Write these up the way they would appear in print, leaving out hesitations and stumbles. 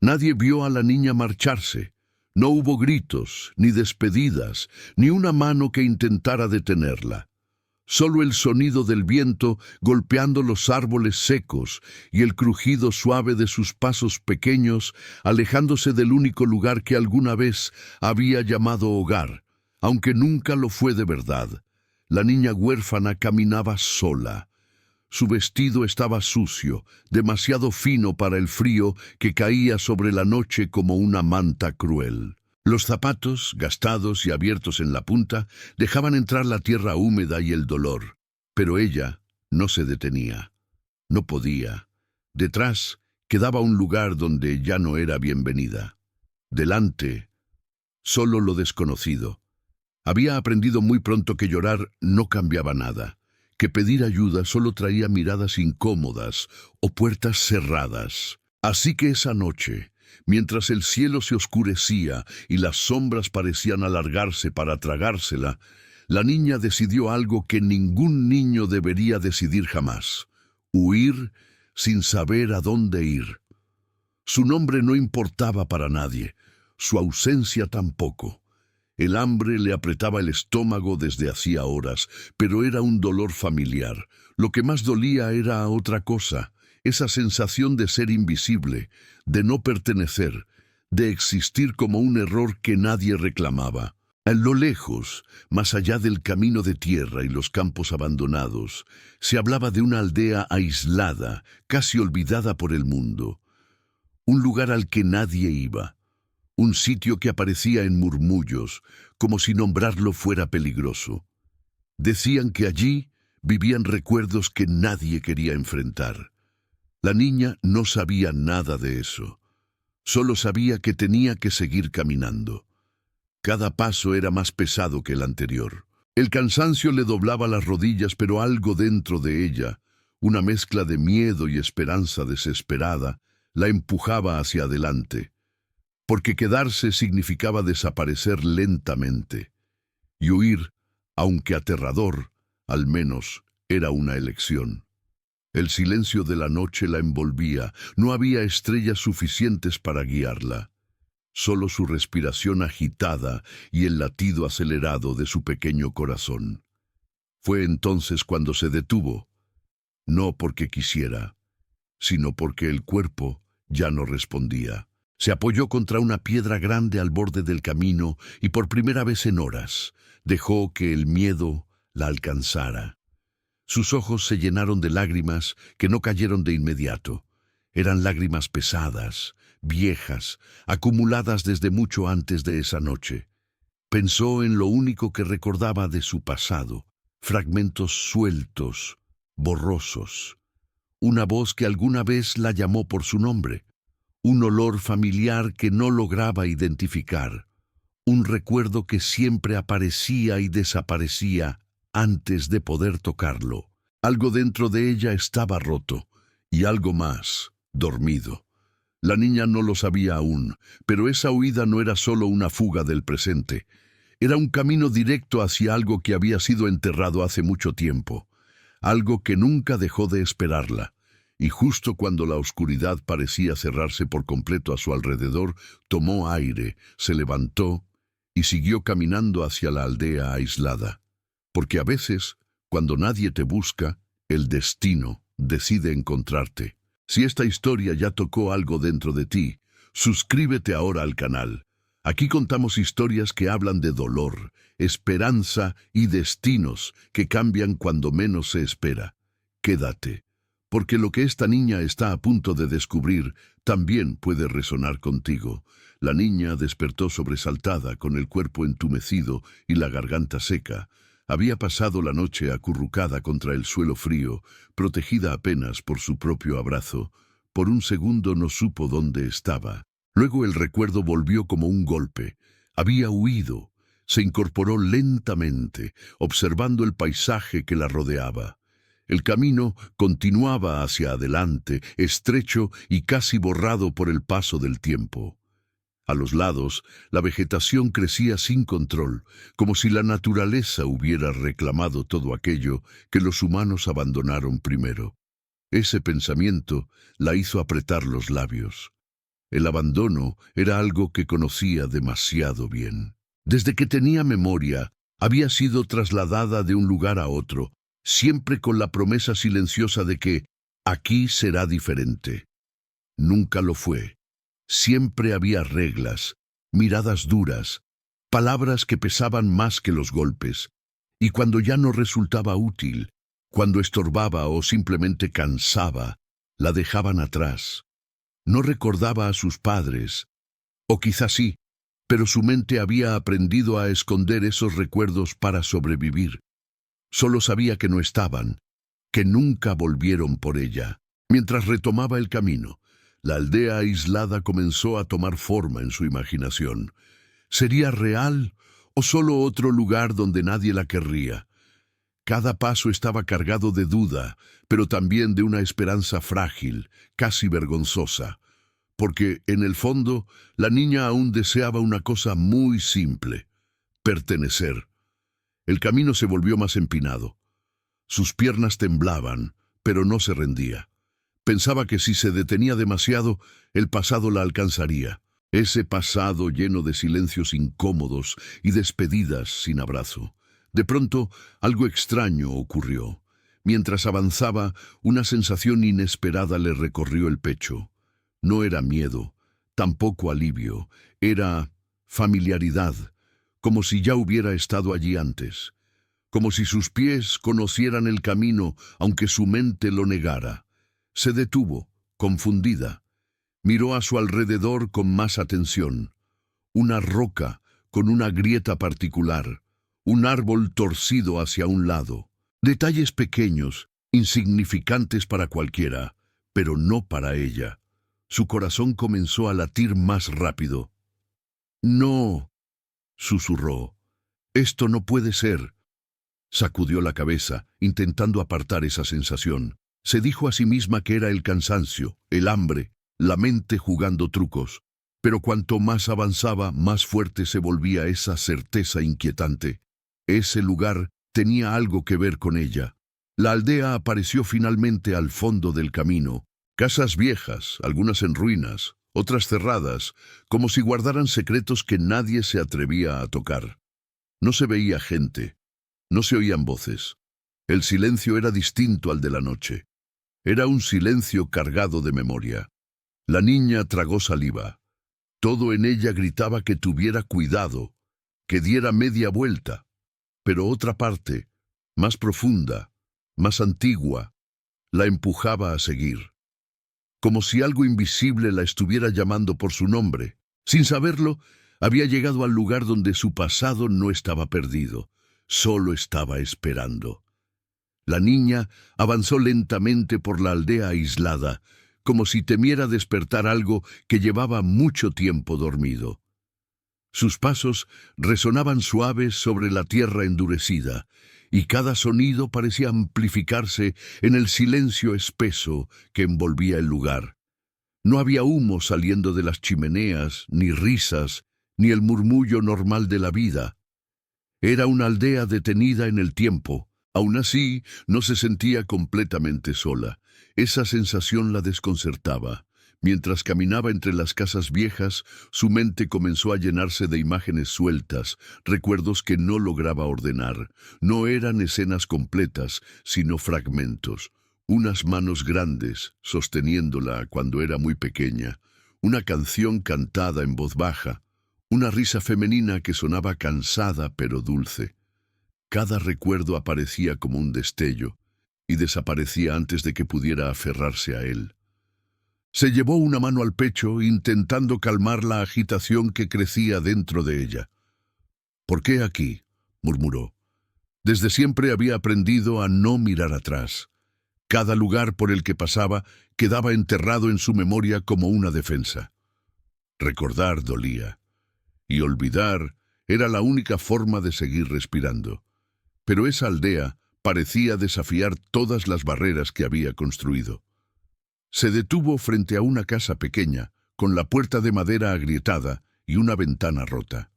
Nadie vio a la niña marcharse. No hubo gritos, ni despedidas, ni una mano que intentara detenerla. Solo el sonido del viento golpeando los árboles secos y el crujido suave de sus pasos pequeños alejándose del único lugar que alguna vez había llamado hogar, aunque nunca lo fue de verdad. La niña huérfana caminaba sola. Su vestido estaba sucio, demasiado fino para el frío que caía sobre la noche como una manta cruel. Los zapatos, gastados y abiertos en la punta, dejaban entrar la tierra húmeda y el dolor. Pero ella no se detenía. No podía. Detrás quedaba un lugar donde ya no era bienvenida. Delante, solo lo desconocido. Había aprendido muy pronto que llorar no cambiaba nada, que pedir ayuda solo traía miradas incómodas o puertas cerradas. Así que esa noche, mientras el cielo se oscurecía y las sombras parecían alargarse para tragársela, la niña decidió algo que ningún niño debería decidir jamás: huir sin saber a dónde ir. Su nombre no importaba para nadie, su ausencia tampoco. El hambre le apretaba el estómago desde hacía horas, pero era un dolor familiar. Lo que más dolía era otra cosa: esa sensación de ser invisible, de no pertenecer, de existir como un error que nadie reclamaba. A lo lejos, más allá del camino de tierra y los campos abandonados, se hablaba de una aldea aislada, casi olvidada por el mundo. Un lugar al que nadie iba. Un sitio que aparecía en murmullos, como si nombrarlo fuera peligroso. Decían que allí vivían recuerdos que nadie quería enfrentar. La niña no sabía nada de eso. Solo sabía que tenía que seguir caminando. Cada paso era más pesado que el anterior. El cansancio le doblaba las rodillas, pero algo dentro de ella, una mezcla de miedo y esperanza desesperada, la empujaba hacia adelante. Porque quedarse significaba desaparecer lentamente. Y huir, aunque aterrador, al menos era una elección. El silencio de la noche la envolvía, no había estrellas suficientes para guiarla. Solo su respiración agitada y el latido acelerado de su pequeño corazón. Fue entonces cuando se detuvo, no porque quisiera, sino porque el cuerpo ya no respondía. Se apoyó contra una piedra grande al borde del camino y por primera vez en horas dejó que el miedo la alcanzara. Sus ojos se llenaron de lágrimas que no cayeron de inmediato. Eran lágrimas pesadas, viejas, acumuladas desde mucho antes de esa noche. Pensó en lo único que recordaba de su pasado, fragmentos sueltos, borrosos. Una voz que alguna vez la llamó por su nombre. Un olor familiar que no lograba identificar. Un recuerdo que siempre aparecía y desaparecía antes de poder tocarlo. Algo dentro de ella estaba roto, y algo más, dormido. La niña no lo sabía aún, pero esa huida no era solo una fuga del presente. Era un camino directo hacia algo que había sido enterrado hace mucho tiempo. Algo que nunca dejó de esperarla. Y justo cuando la oscuridad parecía cerrarse por completo a su alrededor, tomó aire, se levantó y siguió caminando hacia la aldea aislada. Porque a veces, cuando nadie te busca, el destino decide encontrarte. Si esta historia ya tocó algo dentro de ti, suscríbete ahora al canal. Aquí contamos historias que hablan de dolor, esperanza y destinos que cambian cuando menos se espera. Quédate, porque lo que esta niña está a punto de descubrir también puede resonar contigo. La niña despertó sobresaltada, con el cuerpo entumecido y la garganta seca. Había pasado la noche acurrucada contra el suelo frío, protegida apenas por su propio abrazo. Por un segundo no supo dónde estaba. Luego el recuerdo volvió como un golpe. Había huido. Se incorporó lentamente, observando el paisaje que la rodeaba. El camino continuaba hacia adelante, estrecho y casi borrado por el paso del tiempo. A los lados, la vegetación crecía sin control, como si la naturaleza hubiera reclamado todo aquello que los humanos abandonaron primero. Ese pensamiento la hizo apretar los labios. El abandono era algo que conocía demasiado bien. Desde que tenía memoria, había sido trasladada de un lugar a otro, siempre con la promesa silenciosa de que aquí será diferente. Nunca lo fue. Siempre había reglas, miradas duras, palabras que pesaban más que los golpes, y cuando ya no resultaba útil, cuando estorbaba o simplemente cansaba, la dejaban atrás. No recordaba a sus padres, o quizás sí, pero su mente había aprendido a esconder esos recuerdos para sobrevivir. Solo sabía que no estaban, que nunca volvieron por ella. Mientras retomaba el camino, la aldea aislada comenzó a tomar forma en su imaginación. ¿Sería real o solo otro lugar donde nadie la querría? Cada paso estaba cargado de duda, pero también de una esperanza frágil, casi vergonzosa, porque, en el fondo, la niña aún deseaba una cosa muy simple: pertenecer. El camino se volvió más empinado. Sus piernas temblaban, pero no se rendía. Pensaba que si se detenía demasiado, el pasado la alcanzaría. Ese pasado lleno de silencios incómodos y despedidas sin abrazo. De pronto, algo extraño ocurrió. Mientras avanzaba, una sensación inesperada le recorrió el pecho. No era miedo, tampoco alivio, era familiaridad, como si ya hubiera estado allí antes, como si sus pies conocieran el camino, aunque su mente lo negara. Se detuvo, confundida. Miró a su alrededor con más atención. Una roca con una grieta particular, un árbol torcido hacia un lado. Detalles pequeños, insignificantes para cualquiera, pero no para ella. Su corazón comenzó a latir más rápido. «No», susurró. «Esto no puede ser». Sacudió la cabeza, intentando apartar esa sensación. Se dijo a sí misma que era el cansancio, el hambre, la mente jugando trucos. Pero cuanto más avanzaba, más fuerte se volvía esa certeza inquietante. Ese lugar tenía algo que ver con ella. La aldea apareció finalmente al fondo del camino. Casas viejas, algunas en ruinas, otras cerradas, como si guardaran secretos que nadie se atrevía a tocar. No se veía gente, no se oían voces. El silencio era distinto al de la noche. Era un silencio cargado de memoria. La niña tragó saliva. Todo en ella gritaba que tuviera cuidado, que diera media vuelta. Pero otra parte, más profunda, más antigua, la empujaba a seguir. Como si algo invisible la estuviera llamando por su nombre. Sin saberlo, había llegado al lugar donde su pasado no estaba perdido, solo estaba esperando. La niña avanzó lentamente por la aldea aislada, como si temiera despertar algo que llevaba mucho tiempo dormido. Sus pasos resonaban suaves sobre la tierra endurecida, y cada sonido parecía amplificarse en el silencio espeso que envolvía el lugar. No había humo saliendo de las chimeneas, ni risas, ni el murmullo normal de la vida. Era una aldea detenida en el tiempo. Aún así, no se sentía completamente sola. Esa sensación la desconcertaba. Mientras caminaba entre las casas viejas, su mente comenzó a llenarse de imágenes sueltas, recuerdos que no lograba ordenar. No eran escenas completas, sino fragmentos. Unas manos grandes, sosteniéndola cuando era muy pequeña. Una canción cantada en voz baja. Una risa femenina que sonaba cansada pero dulce. Cada recuerdo aparecía como un destello, y desaparecía antes de que pudiera aferrarse a él. Se llevó una mano al pecho, intentando calmar la agitación que crecía dentro de ella. «¿Por qué aquí?», murmuró. Desde siempre había aprendido a no mirar atrás. Cada lugar por el que pasaba quedaba enterrado en su memoria como una defensa. Recordar dolía, y olvidar era la única forma de seguir respirando. Pero esa aldea parecía desafiar todas las barreras que había construido. Se detuvo frente a una casa pequeña, con la puerta de madera agrietada y una ventana rota.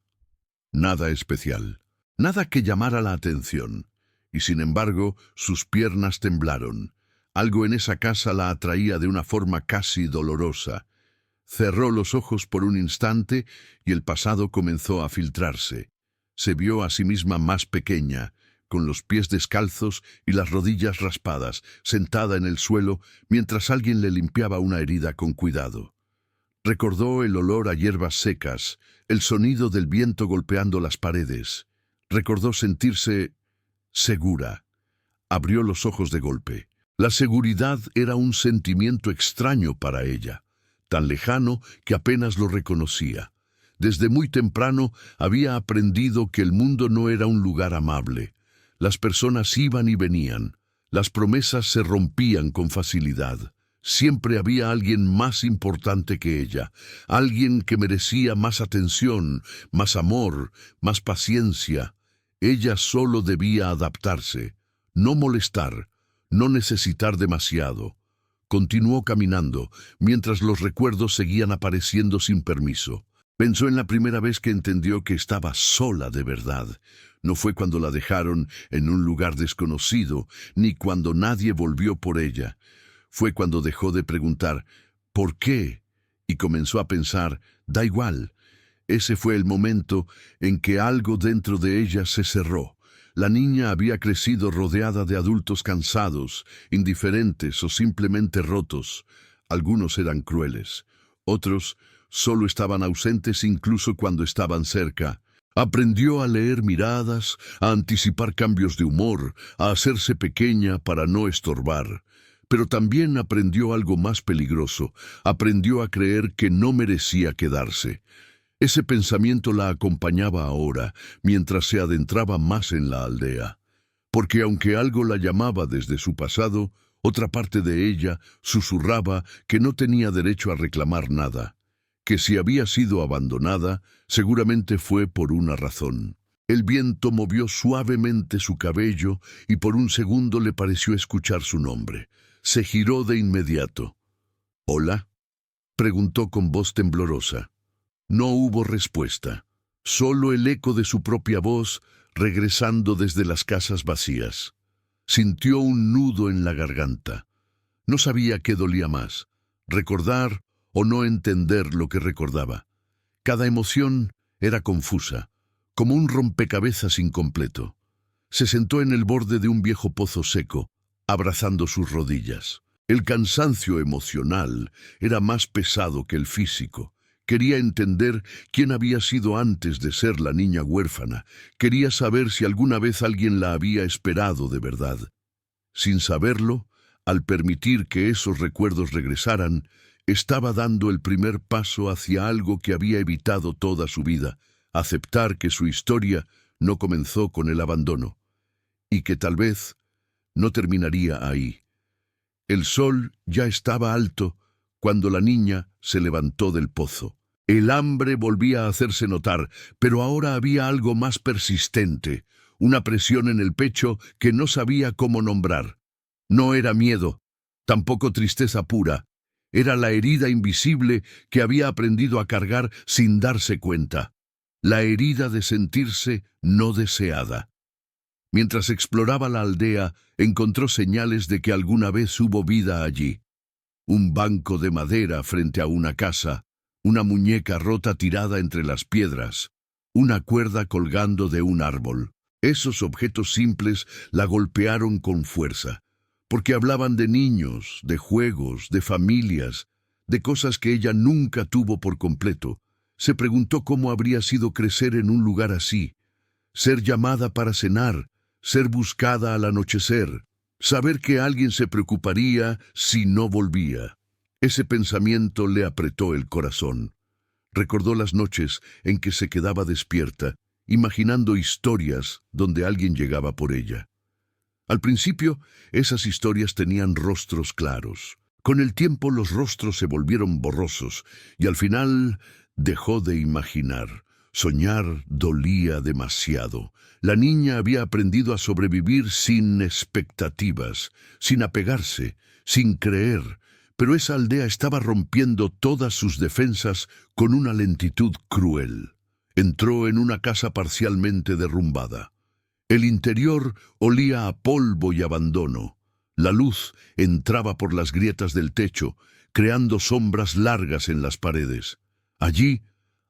Nada especial, nada que llamara la atención, y sin embargo sus piernas temblaron. Algo en esa casa la atraía de una forma casi dolorosa. Cerró los ojos por un instante y el pasado comenzó a filtrarse. Se vio a sí misma más pequeña, con los pies descalzos y las rodillas raspadas, sentada en el suelo mientras alguien le limpiaba una herida con cuidado. Recordó el olor a hierbas secas, el sonido del viento golpeando las paredes. Recordó sentirse segura. Abrió los ojos de golpe. La seguridad era un sentimiento extraño para ella, tan lejano que apenas lo reconocía. Desde muy temprano había aprendido que el mundo no era un lugar amable. Las personas iban y venían. Las promesas se rompían con facilidad. Siempre había alguien más importante que ella, alguien que merecía más atención, más amor, más paciencia. Ella solo debía adaptarse, no molestar, no necesitar demasiado. Continuó caminando, mientras los recuerdos seguían apareciendo sin permiso. Pensó en la primera vez que entendió que estaba sola de verdad. No fue cuando la dejaron en un lugar desconocido, ni cuando nadie volvió por ella. Fue cuando dejó de preguntar ¿por qué? Y comenzó a pensar, da igual. Ese fue el momento en que algo dentro de ella se cerró. La niña había crecido rodeada de adultos cansados, indiferentes o simplemente rotos. Algunos eran crueles, otros solo estaban ausentes incluso cuando estaban cerca. Aprendió a leer miradas, a anticipar cambios de humor, a hacerse pequeña para no estorbar. Pero también aprendió algo más peligroso. Aprendió a creer que no merecía quedarse. Ese pensamiento la acompañaba ahora, mientras se adentraba más en la aldea. Porque aunque algo la llamaba desde su pasado, otra parte de ella susurraba que no tenía derecho a reclamar nada. Que si había sido abandonada, seguramente fue por una razón. El viento movió suavemente su cabello y por un segundo le pareció escuchar su nombre. Se giró de inmediato. ¿Hola? Preguntó con voz temblorosa. No hubo respuesta, solo el eco de su propia voz regresando desde las casas vacías. Sintió un nudo en la garganta. No sabía qué dolía más, recordar o no entender lo que recordaba. Cada emoción era confusa, como un rompecabezas incompleto. Se sentó en el borde de un viejo pozo seco, abrazando sus rodillas. El cansancio emocional era más pesado que el físico. Quería entender quién había sido antes de ser la niña huérfana. Quería saber si alguna vez alguien la había esperado de verdad. Sin saberlo, al permitir que esos recuerdos regresaran, estaba dando el primer paso hacia algo que había evitado toda su vida, aceptar que su historia no comenzó con el abandono, y que tal vez no terminaría ahí. El sol ya estaba alto cuando la niña se levantó del pozo. El hambre volvía a hacerse notar, pero ahora había algo más persistente, una presión en el pecho que no sabía cómo nombrar. No era miedo, tampoco tristeza pura. Era la herida invisible que había aprendido a cargar sin darse cuenta. La herida de sentirse no deseada. Mientras exploraba la aldea, encontró señales de que alguna vez hubo vida allí. Un banco de madera frente a una casa, una muñeca rota tirada entre las piedras, una cuerda colgando de un árbol. Esos objetos simples la golpearon con fuerza, porque hablaban de niños, de juegos, de familias, de cosas que ella nunca tuvo por completo. Se preguntó cómo habría sido crecer en un lugar así, ser llamada para cenar, ser buscada al anochecer, saber que alguien se preocuparía si no volvía. Ese pensamiento le apretó el corazón. Recordó las noches en que se quedaba despierta, imaginando historias donde alguien llegaba por ella. Al principio, esas historias tenían rostros claros. Con el tiempo los rostros se volvieron borrosos y al final dejó de imaginar. Soñar dolía demasiado. La niña había aprendido a sobrevivir sin expectativas, sin apegarse, sin creer, pero esa aldea estaba rompiendo todas sus defensas con una lentitud cruel. Entró en una casa parcialmente derrumbada. El interior olía a polvo y abandono. La luz entraba por las grietas del techo, creando sombras largas en las paredes. Allí,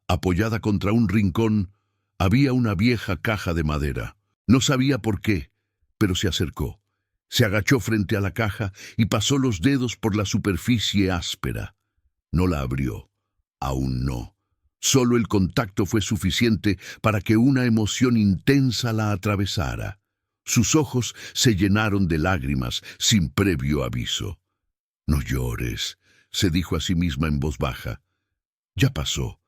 apoyada contra un rincón, había una vieja caja de madera. No sabía por qué, pero se acercó. Se agachó frente a la caja y pasó los dedos por la superficie áspera. No la abrió. Aún no. Solo el contacto fue suficiente para que una emoción intensa la atravesara. Sus ojos se llenaron de lágrimas sin previo aviso. «No llores», se dijo a sí misma en voz baja. Ya pasó,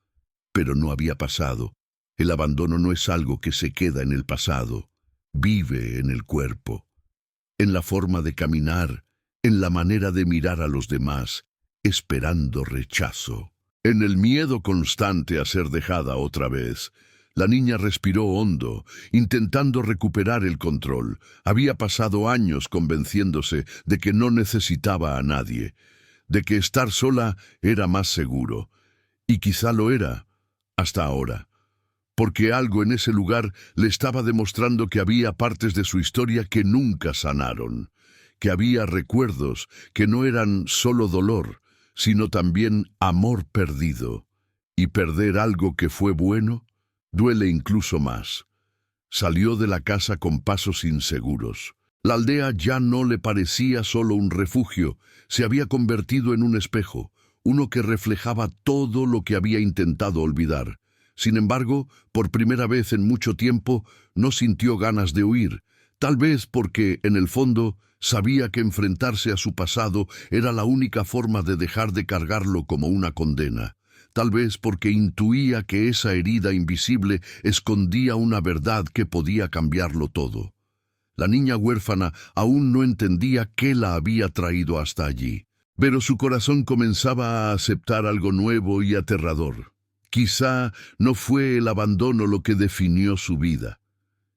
pero no había pasado. El abandono no es algo que se queda en el pasado. Vive en el cuerpo, en la forma de caminar, en la manera de mirar a los demás, esperando rechazo. En el miedo constante a ser dejada otra vez, la niña respiró hondo, intentando recuperar el control. Había pasado años convenciéndose de que no necesitaba a nadie, de que estar sola era más seguro. Y quizá lo era, hasta ahora. Porque algo en ese lugar le estaba demostrando que había partes de su historia que nunca sanaron, que había recuerdos que no eran solo dolor, sino también amor perdido. Y perder algo que fue bueno duele incluso más. Salió de la casa con pasos inseguros. La aldea ya no le parecía solo un refugio, se había convertido en un espejo, uno que reflejaba todo lo que había intentado olvidar. Sin embargo, por primera vez en mucho tiempo, no sintió ganas de huir, tal vez porque, en el fondo, sabía que enfrentarse a su pasado era la única forma de dejar de cargarlo como una condena. Tal vez porque intuía que esa herida invisible escondía una verdad que podía cambiarlo todo. La niña huérfana aún no entendía qué la había traído hasta allí, pero su corazón comenzaba a aceptar algo nuevo y aterrador. Quizá no fue el abandono lo que definió su vida,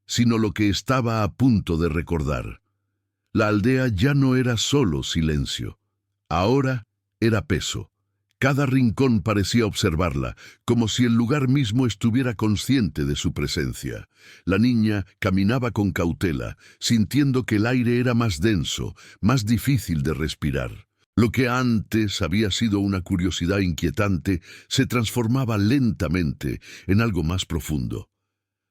sino lo que estaba a punto de recordar. La aldea ya no era solo silencio, ahora era peso. Cada rincón parecía observarla, como si el lugar mismo estuviera consciente de su presencia. La niña caminaba con cautela, sintiendo que el aire era más denso, más difícil de respirar. Lo que antes había sido una curiosidad inquietante se transformaba lentamente en algo más profundo,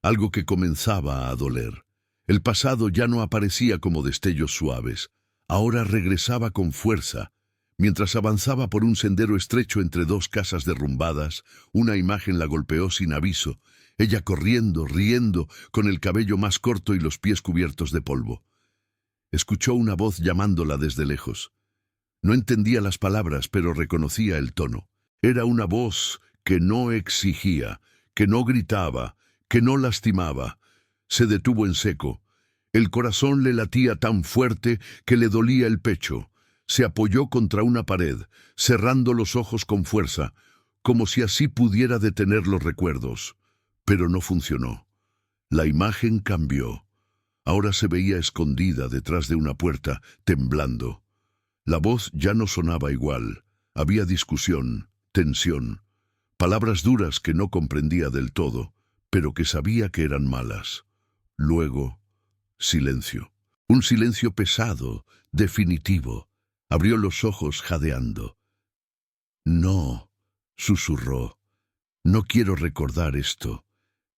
algo que comenzaba a doler. El pasado ya no aparecía como destellos suaves, ahora regresaba con fuerza. Mientras avanzaba por un sendero estrecho entre dos casas derrumbadas, una imagen la golpeó sin aviso, ella corriendo, riendo, con el cabello más corto y los pies cubiertos de polvo. Escuchó una voz llamándola desde lejos. No entendía las palabras, pero reconocía el tono. Era una voz que no exigía, que no gritaba, que no lastimaba. Se detuvo en seco. El corazón le latía tan fuerte que le dolía el pecho. Se apoyó contra una pared, cerrando los ojos con fuerza, como si así pudiera detener los recuerdos. Pero no funcionó. La imagen cambió. Ahora se veía escondida detrás de una puerta, temblando. La voz ya no sonaba igual. Había discusión, tensión, palabras duras que no comprendía del todo, pero que sabía que eran malas. Luego, silencio. Un silencio pesado, definitivo. Abrió los ojos jadeando. «No», susurró, «no quiero recordar esto».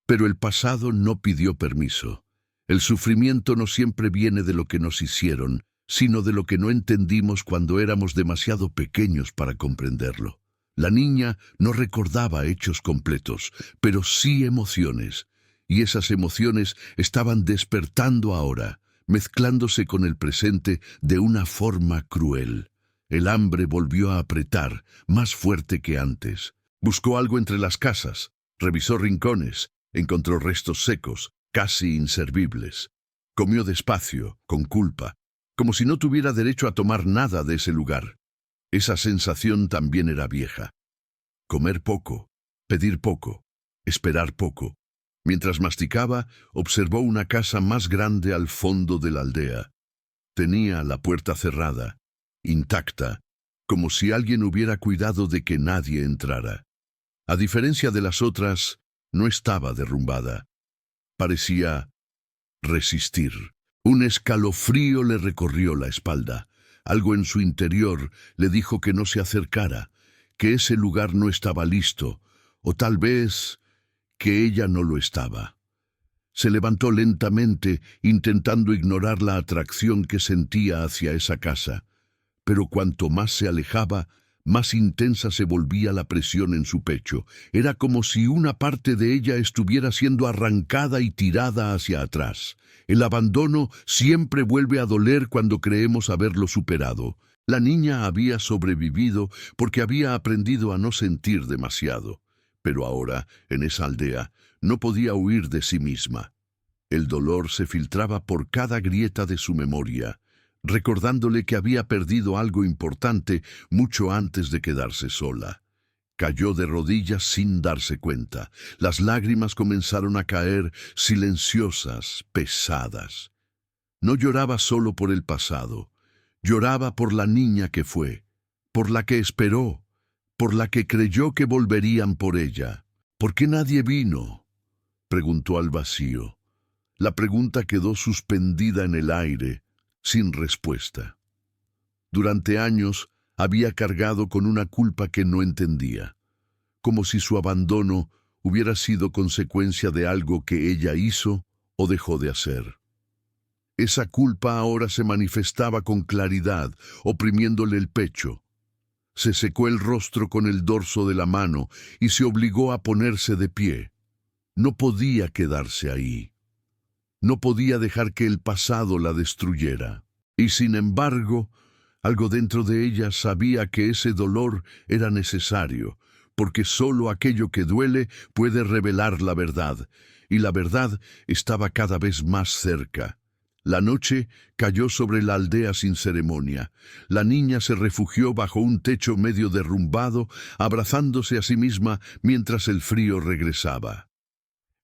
Pero el pasado no pidió permiso. El sufrimiento no siempre viene de lo que nos hicieron, sino de lo que no entendimos cuando éramos demasiado pequeños para comprenderlo. La niña no recordaba hechos completos, pero sí emociones, y esas emociones estaban despertando ahora, mezclándose con el presente de una forma cruel. El hambre volvió a apretar, más fuerte que antes. Buscó algo entre las casas, revisó rincones, encontró restos secos, casi inservibles. Comió despacio, con culpa, como si no tuviera derecho a tomar nada de ese lugar. Esa sensación también era vieja. Comer poco, pedir poco, esperar poco. Mientras masticaba, observó una casa más grande al fondo de la aldea. Tenía la puerta cerrada, intacta, como si alguien hubiera cuidado de que nadie entrara. A diferencia de las otras, no estaba derrumbada. Parecía resistir. Un escalofrío le recorrió la espalda. Algo en su interior le dijo que no se acercara, que ese lugar no estaba listo, o tal vez que ella no lo estaba. Se levantó lentamente, intentando ignorar la atracción que sentía hacia esa casa, pero cuanto más se alejaba, más intensa se volvía la presión en su pecho. Era como si una parte de ella estuviera siendo arrancada y tirada hacia atrás. El abandono siempre vuelve a doler cuando creemos haberlo superado. La niña había sobrevivido porque había aprendido a no sentir demasiado. Pero ahora, en esa aldea, no podía huir de sí misma. El dolor se filtraba por cada grieta de su memoria, recordándole que había perdido algo importante mucho antes de quedarse sola. Cayó de rodillas sin darse cuenta. Las lágrimas comenzaron a caer silenciosas, pesadas. No lloraba solo por el pasado, lloraba por la niña que fue, por la que esperó, por la que creyó que volverían por ella. ¿Por qué nadie vino?, preguntó al vacío. La pregunta quedó suspendida en el aire, sin respuesta. Durante años había cargado con una culpa que no entendía, como si su abandono hubiera sido consecuencia de algo que ella hizo o dejó de hacer. Esa culpa ahora se manifestaba con claridad, oprimiéndole el pecho. Se secó el rostro con el dorso de la mano y se obligó a ponerse de pie. No podía quedarse ahí. No podía dejar que el pasado la destruyera. Y sin embargo, algo dentro de ella sabía que ese dolor era necesario, porque solo aquello que duele puede revelar la verdad, y la verdad estaba cada vez más cerca. La noche cayó sobre la aldea sin ceremonia. La niña se refugió bajo un techo medio derrumbado, abrazándose a sí misma mientras el frío regresaba.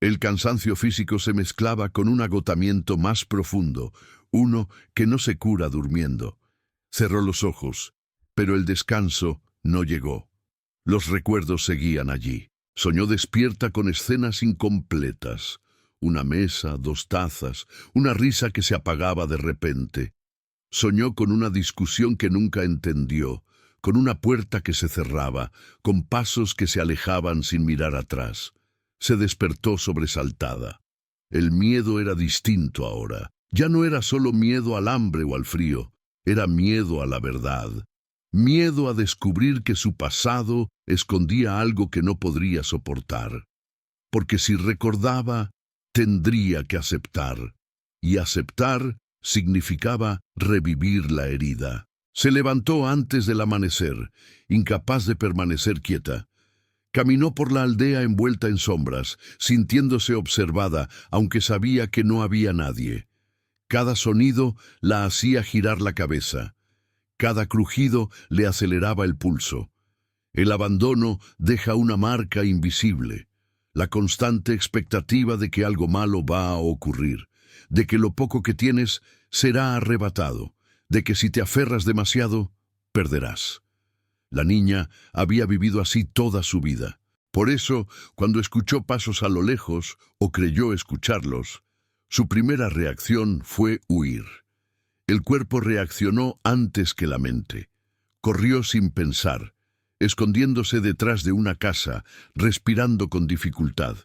El cansancio físico se mezclaba con un agotamiento más profundo, uno que no se cura durmiendo. Cerró los ojos, pero el descanso no llegó. Los recuerdos seguían allí. Soñó despierta con escenas incompletas. Una mesa, 2 tazas, una risa que se apagaba de repente. Soñó con una discusión que nunca entendió, con una puerta que se cerraba, con pasos que se alejaban sin mirar atrás. Se despertó sobresaltada. El miedo era distinto ahora. Ya no era solo miedo al hambre o al frío, era miedo a la verdad. Miedo a descubrir que su pasado escondía algo que no podría soportar. Porque si recordaba, tendría que aceptar. Y aceptar significaba revivir la herida. Se levantó antes del amanecer, incapaz de permanecer quieta. Caminó por la aldea envuelta en sombras, sintiéndose observada, aunque sabía que no había nadie. Cada sonido la hacía girar la cabeza. Cada crujido le aceleraba el pulso. El abandono deja una marca invisible. La constante expectativa de que algo malo va a ocurrir, de que lo poco que tienes será arrebatado, de que si te aferras demasiado, perderás. La niña había vivido así toda su vida. Por eso, cuando escuchó pasos a lo lejos, o creyó escucharlos, su primera reacción fue huir. El cuerpo reaccionó antes que la mente. Corrió sin pensar, escondiéndose detrás de una casa, respirando con dificultad.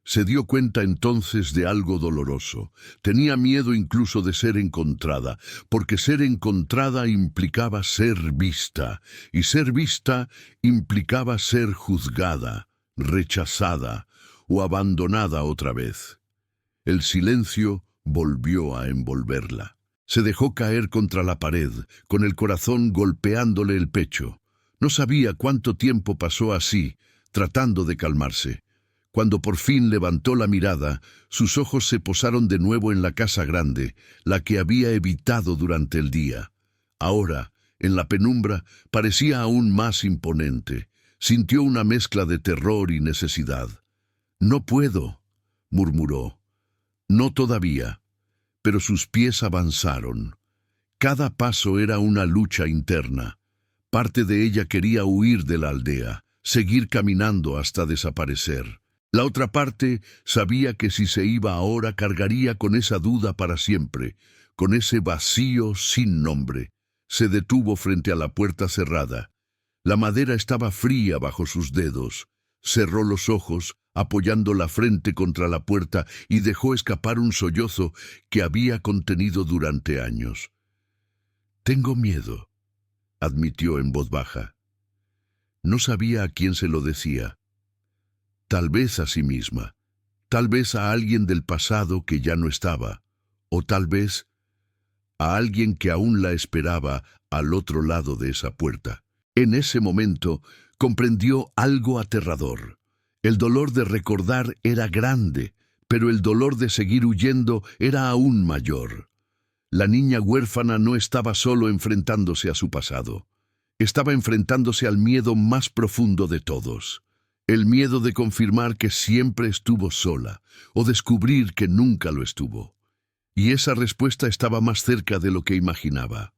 Se dio cuenta entonces de algo doloroso. Tenía miedo incluso de ser encontrada, porque ser encontrada implicaba ser vista, y ser vista implicaba ser juzgada, rechazada o abandonada otra vez. El silencio volvió a envolverla. Se dejó caer contra la pared, con el corazón golpeándole el pecho. No sabía cuánto tiempo pasó así, tratando de calmarse. Cuando por fin levantó la mirada, sus ojos se posaron de nuevo en la casa grande, la que había evitado durante el día. Ahora, en la penumbra, parecía aún más imponente. Sintió una mezcla de terror y necesidad. «No puedo», murmuró. «No todavía». Pero sus pies avanzaron. Cada paso era una lucha interna. Parte de ella quería huir de la aldea, seguir caminando hasta desaparecer. La otra parte sabía que si se iba ahora cargaría con esa duda para siempre, con ese vacío sin nombre. Se detuvo frente a la puerta cerrada. La madera estaba fría bajo sus dedos. Cerró los ojos, apoyando la frente contra la puerta, y dejó escapar un sollozo que había contenido durante años. «Tengo miedo», admitió en voz baja. No sabía a quién se lo decía. Tal vez a sí misma, tal vez a alguien del pasado que ya no estaba, o tal vez a alguien que aún la esperaba al otro lado de esa puerta. En ese momento comprendió algo aterrador. El dolor de recordar era grande, pero el dolor de seguir huyendo era aún mayor. La niña huérfana no estaba solo enfrentándose a su pasado. Estaba enfrentándose al miedo más profundo de todos. El miedo de confirmar que siempre estuvo sola, o descubrir que nunca lo estuvo. Y esa respuesta estaba más cerca de lo que imaginaba.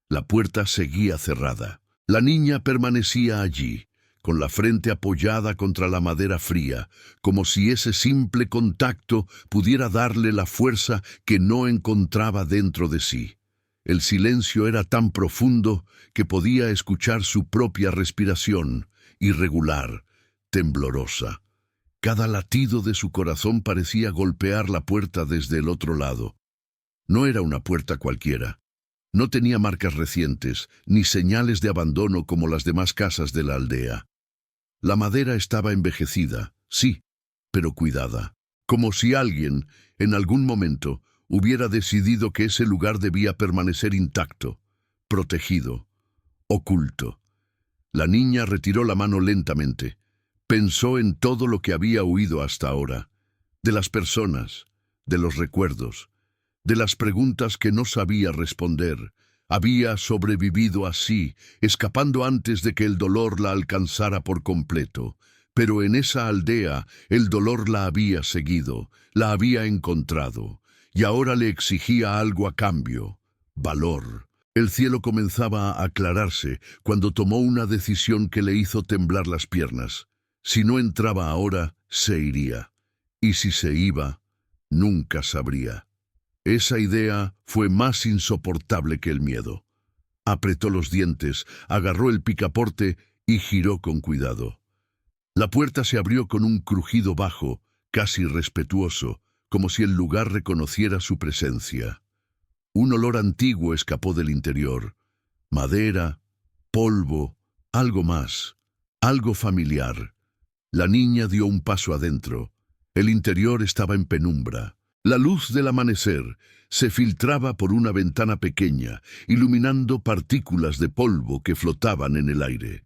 La puerta seguía cerrada. La niña permanecía allí, con la frente apoyada contra la madera fría, como si ese simple contacto pudiera darle la fuerza que no encontraba dentro de sí. El silencio era tan profundo que podía escuchar su propia respiración, irregular, temblorosa. Cada latido de su corazón parecía golpear la puerta desde el otro lado. No era una puerta cualquiera. No tenía marcas recientes, ni señales de abandono como las demás casas de la aldea. La madera estaba envejecida, sí, pero cuidada, como si alguien, en algún momento, hubiera decidido que ese lugar debía permanecer intacto, protegido, oculto. La niña retiró la mano lentamente. Pensó en todo lo que había oído hasta ahora, de las personas, de los recuerdos, de las preguntas que no sabía responder. Había sobrevivido así, escapando antes de que el dolor la alcanzara por completo. Pero en esa aldea el dolor la había seguido, la había encontrado, y ahora le exigía algo a cambio: valor. El cielo comenzaba a aclararse cuando tomó una decisión que le hizo temblar las piernas. Si no entraba ahora, se iría. Y si se iba, nunca sabría. Esa idea fue más insoportable que el miedo. Apretó los dientes, agarró el picaporte y giró con cuidado. La puerta se abrió con un crujido bajo, casi respetuoso, como si el lugar reconociera su presencia. Un olor antiguo escapó del interior. Madera, polvo, algo más, algo familiar. La niña dio un paso adentro. El interior estaba en penumbra. La luz del amanecer se filtraba por una ventana pequeña, iluminando partículas de polvo que flotaban en el aire.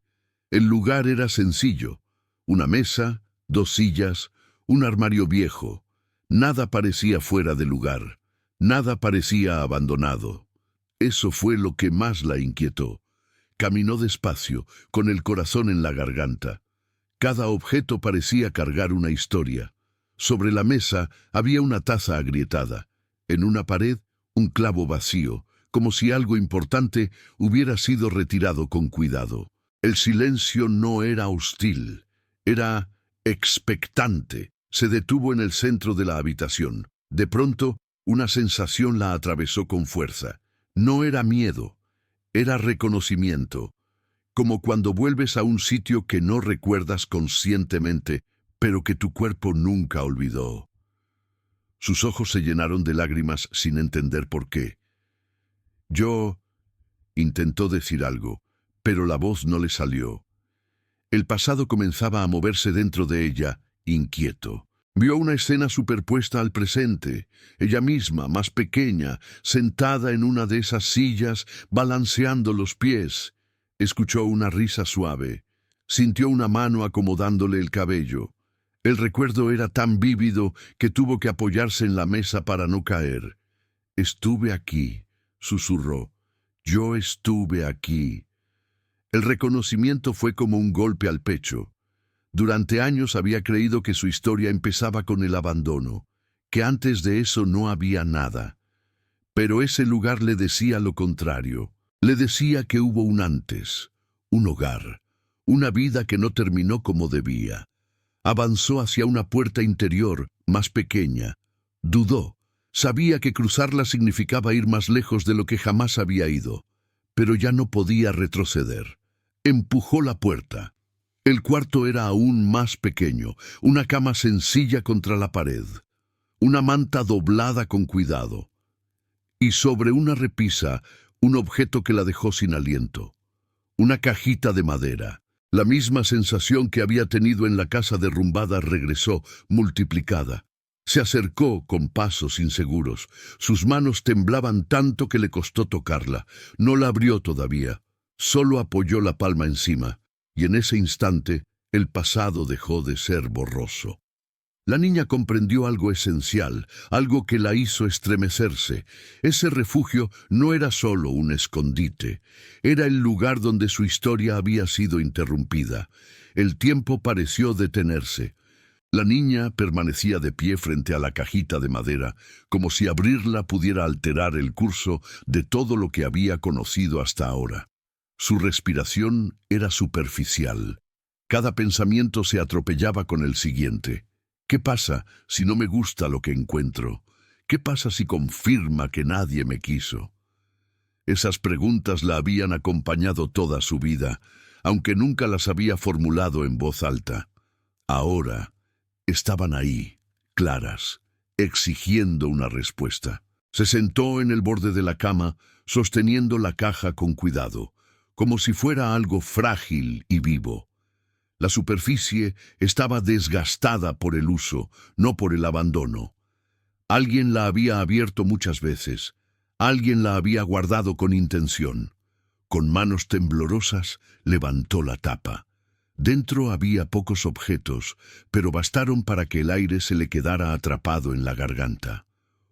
El lugar era sencillo: una mesa, 2 sillas, un armario viejo. Nada parecía fuera de lugar, nada parecía abandonado. Eso fue lo que más la inquietó. Caminó despacio, con el corazón en la garganta. Cada objeto parecía cargar una historia. Sobre la mesa había una taza agrietada. En una pared, un clavo vacío, como si algo importante hubiera sido retirado con cuidado. El silencio no era hostil, era expectante. Se detuvo en el centro de la habitación. De pronto, una sensación la atravesó con fuerza. No era miedo, era reconocimiento. Como cuando vuelves a un sitio que no recuerdas conscientemente, pero que tu cuerpo nunca olvidó. Sus ojos se llenaron de lágrimas sin entender por qué. «Yo…» intentó decir algo, pero la voz no le salió. El pasado comenzaba a moverse dentro de ella, inquieto. Vio una escena superpuesta al presente, ella misma, más pequeña, sentada en una de esas sillas, balanceando los pies. Escuchó una risa suave. Sintió una mano acomodándole el cabello. El recuerdo era tan vívido que tuvo que apoyarse en la mesa para no caer. «Estuve aquí», susurró. «Yo estuve aquí». El reconocimiento fue como un golpe al pecho. Durante años había creído que su historia empezaba con el abandono, que antes de eso no había nada. Pero ese lugar le decía lo contrario. Le decía que hubo un antes, un hogar, una vida que no terminó como debía. Avanzó hacia una puerta interior, más pequeña. Dudó. Sabía que cruzarla significaba ir más lejos de lo que jamás había ido. pero ya no podía retroceder. Empujó la puerta. El cuarto era aún más pequeño, una cama sencilla contra la pared, una manta doblada con cuidado, y sobre una repisa un objeto que la dejó sin aliento, una cajita de madera. La misma sensación que había tenido en la casa derrumbada regresó, multiplicada. Se acercó con pasos inseguros. Sus manos temblaban tanto que le costó tocarla. No la abrió todavía. Solo apoyó la palma encima, y en ese instante el pasado dejó de ser borroso. La niña comprendió algo esencial, algo que la hizo estremecerse. Ese refugio no era solo un escondite, era el lugar donde su historia había sido interrumpida. El tiempo pareció detenerse. La niña permanecía de pie frente a la cajita de madera, como si abrirla pudiera alterar el curso de todo lo que había conocido hasta ahora. Su respiración era superficial. Cada pensamiento se atropellaba con el siguiente. ¿Qué pasa si no me gusta lo que encuentro? ¿Qué pasa si confirma que nadie me quiso? Esas preguntas la habían acompañado toda su vida, aunque nunca las había formulado en voz alta. Ahora estaban ahí, claras, exigiendo una respuesta. Se sentó en el borde de la cama, sosteniendo la caja con cuidado, como si fuera algo frágil y vivo. La superficie estaba desgastada por el uso, no por el abandono. Alguien la había abierto muchas veces. Alguien la había guardado con intención. Con manos temblorosas levantó la tapa. Dentro había pocos objetos, pero bastaron para que el aire se le quedara atrapado en la garganta.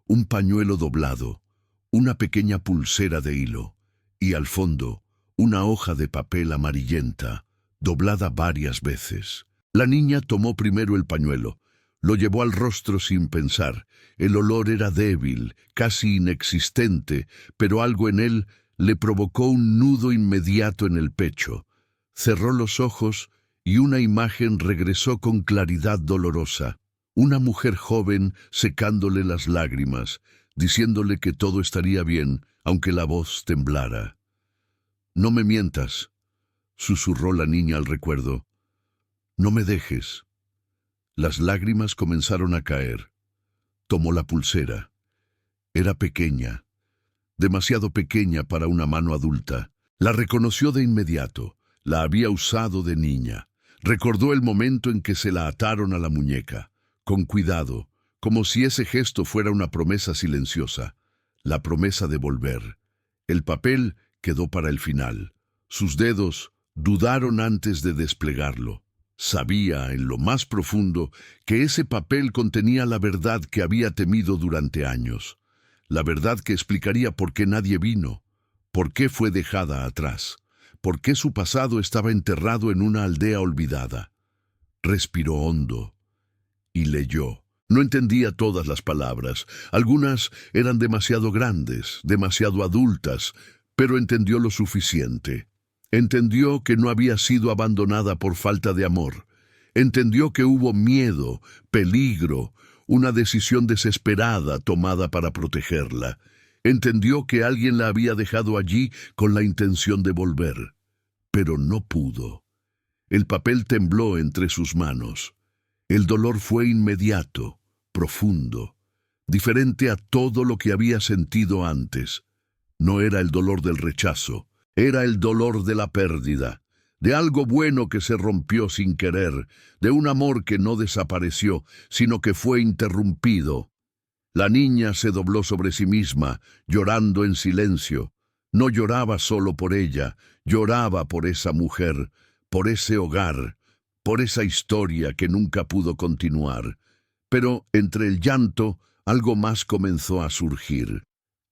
Un pañuelo doblado, una pequeña pulsera de hilo, y al fondo, una hoja de papel amarillenta, doblada varias veces. La niña tomó primero el pañuelo, lo llevó al rostro sin pensar. El olor era débil, casi inexistente, pero algo en él le provocó un nudo inmediato en el pecho. Cerró los ojos y una imagen regresó con claridad dolorosa. Una mujer joven secándole las lágrimas, diciéndole que todo estaría bien, aunque la voz temblara. «No me mientas», susurró la niña al recuerdo. «No me dejes». Las lágrimas comenzaron a caer. Tomó la pulsera. Era pequeña, demasiado pequeña para una mano adulta. La reconoció de inmediato. La había usado de niña. Recordó el momento en que se la ataron a la muñeca, con cuidado, como si ese gesto fuera una promesa silenciosa, la promesa de volver. El papel quedó para el final. Sus dedos dudaron antes de desplegarlo. Sabía en lo más profundo que ese papel contenía la verdad que había temido durante años. La verdad que explicaría por qué nadie vino, por qué fue dejada atrás, por qué su pasado estaba enterrado en una aldea olvidada. Respiró hondo y leyó. No entendía todas las palabras. Algunas eran demasiado grandes, demasiado adultas, pero entendió lo suficiente. Entendió que no había sido abandonada por falta de amor. Entendió que hubo miedo, peligro, una decisión desesperada tomada para protegerla. Entendió que alguien la había dejado allí con la intención de volver. Pero no pudo. El papel tembló entre sus manos. El dolor fue inmediato, profundo, diferente a todo lo que había sentido antes. No era el dolor del rechazo. Era el dolor de la pérdida, de algo bueno que se rompió sin querer, de un amor que no desapareció, sino que fue interrumpido. La niña se dobló sobre sí misma, llorando en silencio. No lloraba solo por ella, lloraba por esa mujer, por ese hogar, por esa historia que nunca pudo continuar. Pero entre el llanto, algo más comenzó a surgir: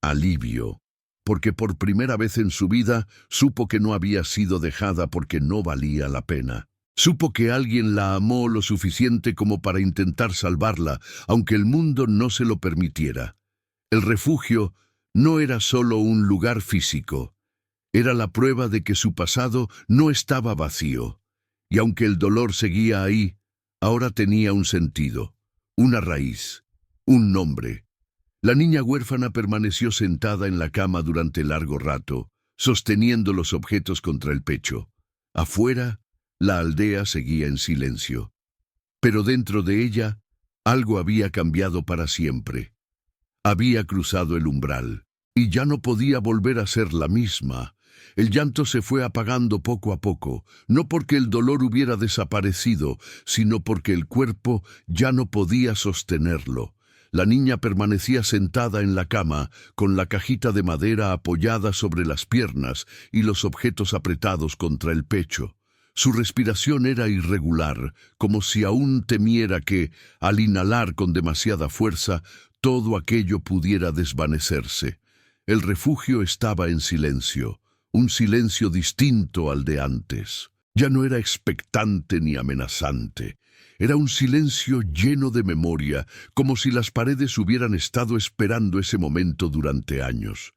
alivio. Porque por primera vez en su vida supo que no había sido dejada porque no valía la pena. Supo que alguien la amó lo suficiente como para intentar salvarla, aunque el mundo no se lo permitiera. El refugio no era solo un lugar físico, era la prueba de que su pasado no estaba vacío. Y aunque el dolor seguía ahí, ahora tenía un sentido, una raíz, un nombre. La niña huérfana permaneció sentada en la cama durante largo rato, sosteniendo los objetos contra el pecho. Afuera, la aldea seguía en silencio. Pero dentro de ella, algo había cambiado para siempre. Había cruzado el umbral, y ya no podía volver a ser la misma. El llanto se fue apagando poco a poco, no porque el dolor hubiera desaparecido, sino porque el cuerpo ya no podía sostenerlo. La niña permanecía sentada en la cama, con la cajita de madera apoyada sobre las piernas y los objetos apretados contra el pecho. Su respiración era irregular, como si aún temiera que, al inhalar con demasiada fuerza, todo aquello pudiera desvanecerse. El refugio estaba en silencio, un silencio distinto al de antes. Ya no era expectante ni amenazante. Era un silencio lleno de memoria, como si las paredes hubieran estado esperando ese momento durante años.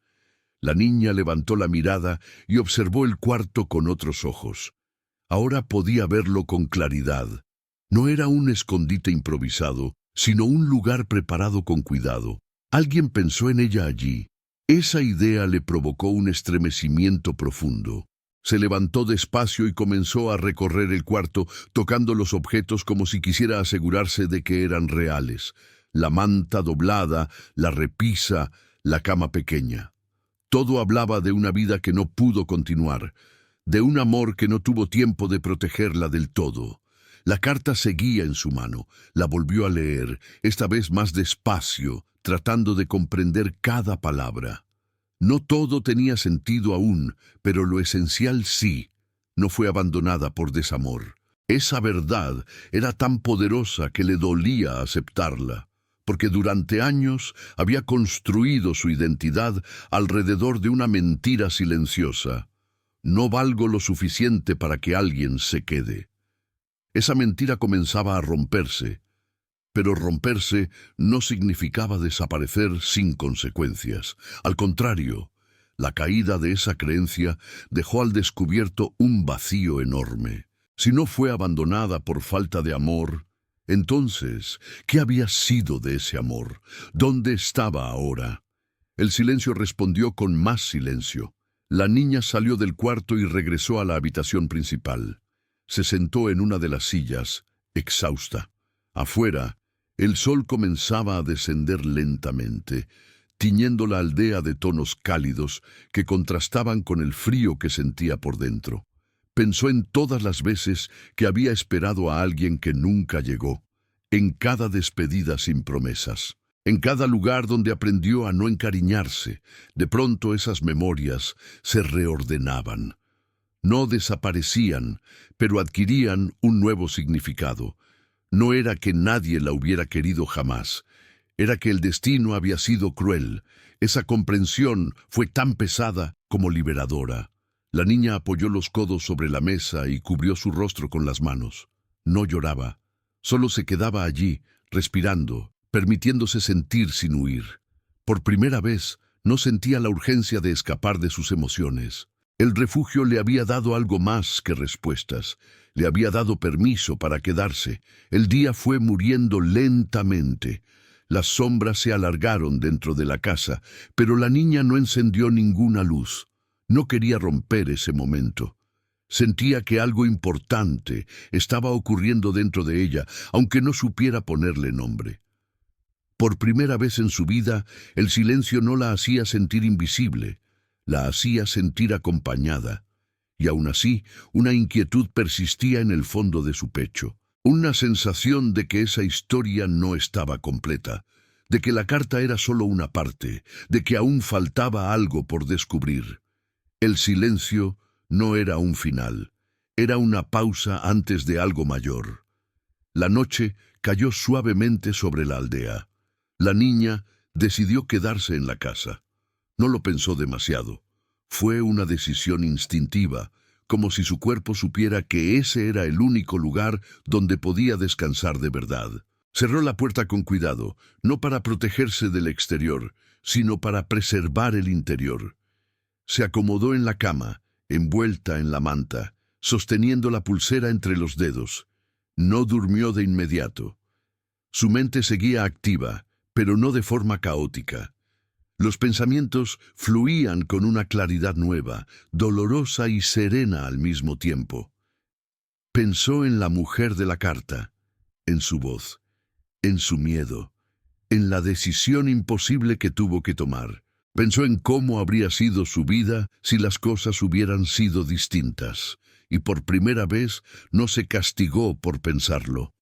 La niña levantó la mirada y observó el cuarto con otros ojos. Ahora podía verlo con claridad. No era un escondite improvisado, sino un lugar preparado con cuidado. Alguien pensó en ella allí. Esa idea le provocó un estremecimiento profundo. Se levantó despacio y comenzó a recorrer el cuarto, tocando los objetos como si quisiera asegurarse de que eran reales. La manta doblada, la repisa, la cama pequeña. Todo hablaba de una vida que no pudo continuar, de un amor que no tuvo tiempo de protegerla del todo. La carta seguía en su mano. La volvió a leer, esta vez más despacio, tratando de comprender cada palabra. No todo tenía sentido aún, pero lo esencial sí. No fue abandonada por desamor. Esa verdad era tan poderosa que le dolía aceptarla, porque durante años había construido su identidad alrededor de una mentira silenciosa. No valgo lo suficiente para que alguien se quede. Esa mentira comenzaba a romperse, pero romperse no significaba desaparecer sin consecuencias. Al contrario, la caída de esa creencia dejó al descubierto un vacío enorme. Si no fue abandonada por falta de amor, entonces, ¿qué había sido de ese amor? ¿Dónde estaba ahora? El silencio respondió con más silencio. La niña salió del cuarto y regresó a la habitación principal. Se sentó en una de las sillas, exhausta. Afuera, el sol comenzaba a descender lentamente, tiñendo la aldea de tonos cálidos que contrastaban con el frío que sentía por dentro. Pensó en todas las veces que había esperado a alguien que nunca llegó, en cada despedida sin promesas, en cada lugar donde aprendió a no encariñarse. De pronto esas memorias se reordenaban. No desaparecían, pero adquirían un nuevo significado. No era que nadie la hubiera querido jamás, era que el destino había sido cruel. Esa comprensión fue tan pesada como liberadora. La niña apoyó los codos sobre la mesa y cubrió su rostro con las manos. No lloraba, solo se quedaba allí, respirando, permitiéndose sentir sin huir. Por primera vez, no sentía la urgencia de escapar de sus emociones. El refugio le había dado algo más que respuestas. Le había dado permiso para quedarse. El día fue muriendo lentamente. Las sombras se alargaron dentro de la casa, pero la niña no encendió ninguna luz. No quería romper ese momento. Sentía que algo importante estaba ocurriendo dentro de ella, aunque no supiera ponerle nombre. Por primera vez en su vida, el silencio no la hacía sentir invisible, la hacía sentir acompañada. Y aún así, una inquietud persistía en el fondo de su pecho. Una sensación de que esa historia no estaba completa, de que la carta era solo una parte, de que aún faltaba algo por descubrir. El silencio no era un final, era una pausa antes de algo mayor. La noche cayó suavemente sobre la aldea. La niña decidió quedarse en la casa. No lo pensó demasiado. Fue una decisión instintiva, como si su cuerpo supiera que ese era el único lugar donde podía descansar de verdad. Cerró la puerta con cuidado, no para protegerse del exterior, sino para preservar el interior. Se acomodó en la cama, envuelta en la manta, sosteniendo la pulsera entre los dedos. No durmió de inmediato. Su mente seguía activa, pero no de forma caótica. Los pensamientos fluían con una claridad nueva, dolorosa y serena al mismo tiempo. Pensó en la mujer de la carta, en su voz, en su miedo, en la decisión imposible que tuvo que tomar. Pensó en cómo habría sido su vida si las cosas hubieran sido distintas, y por primera vez no se castigó por pensarlo.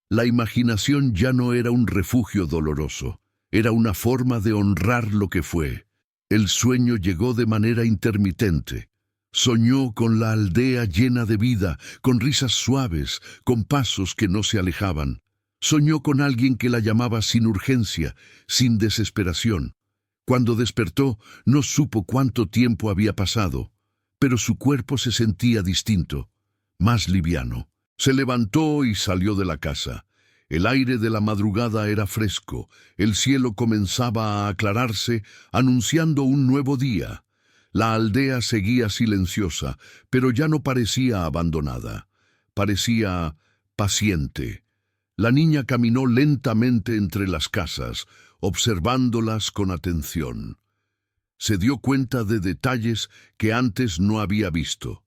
La imaginación ya no era un refugio doloroso, era una forma de honrar lo que fue. El sueño llegó de manera intermitente. Soñó con la aldea llena de vida, con risas suaves, con pasos que no se alejaban. Soñó con alguien que la llamaba sin urgencia, sin desesperación. Cuando despertó, no supo cuánto tiempo había pasado, pero su cuerpo se sentía distinto, más liviano. Se levantó y salió de la casa. El aire de la madrugada era fresco, el cielo comenzaba a aclararse, anunciando un nuevo día. La aldea seguía silenciosa, pero ya no parecía abandonada. Parecía paciente. La niña caminó lentamente entre las casas, observándolas con atención. Se dio cuenta de detalles que antes no había visto.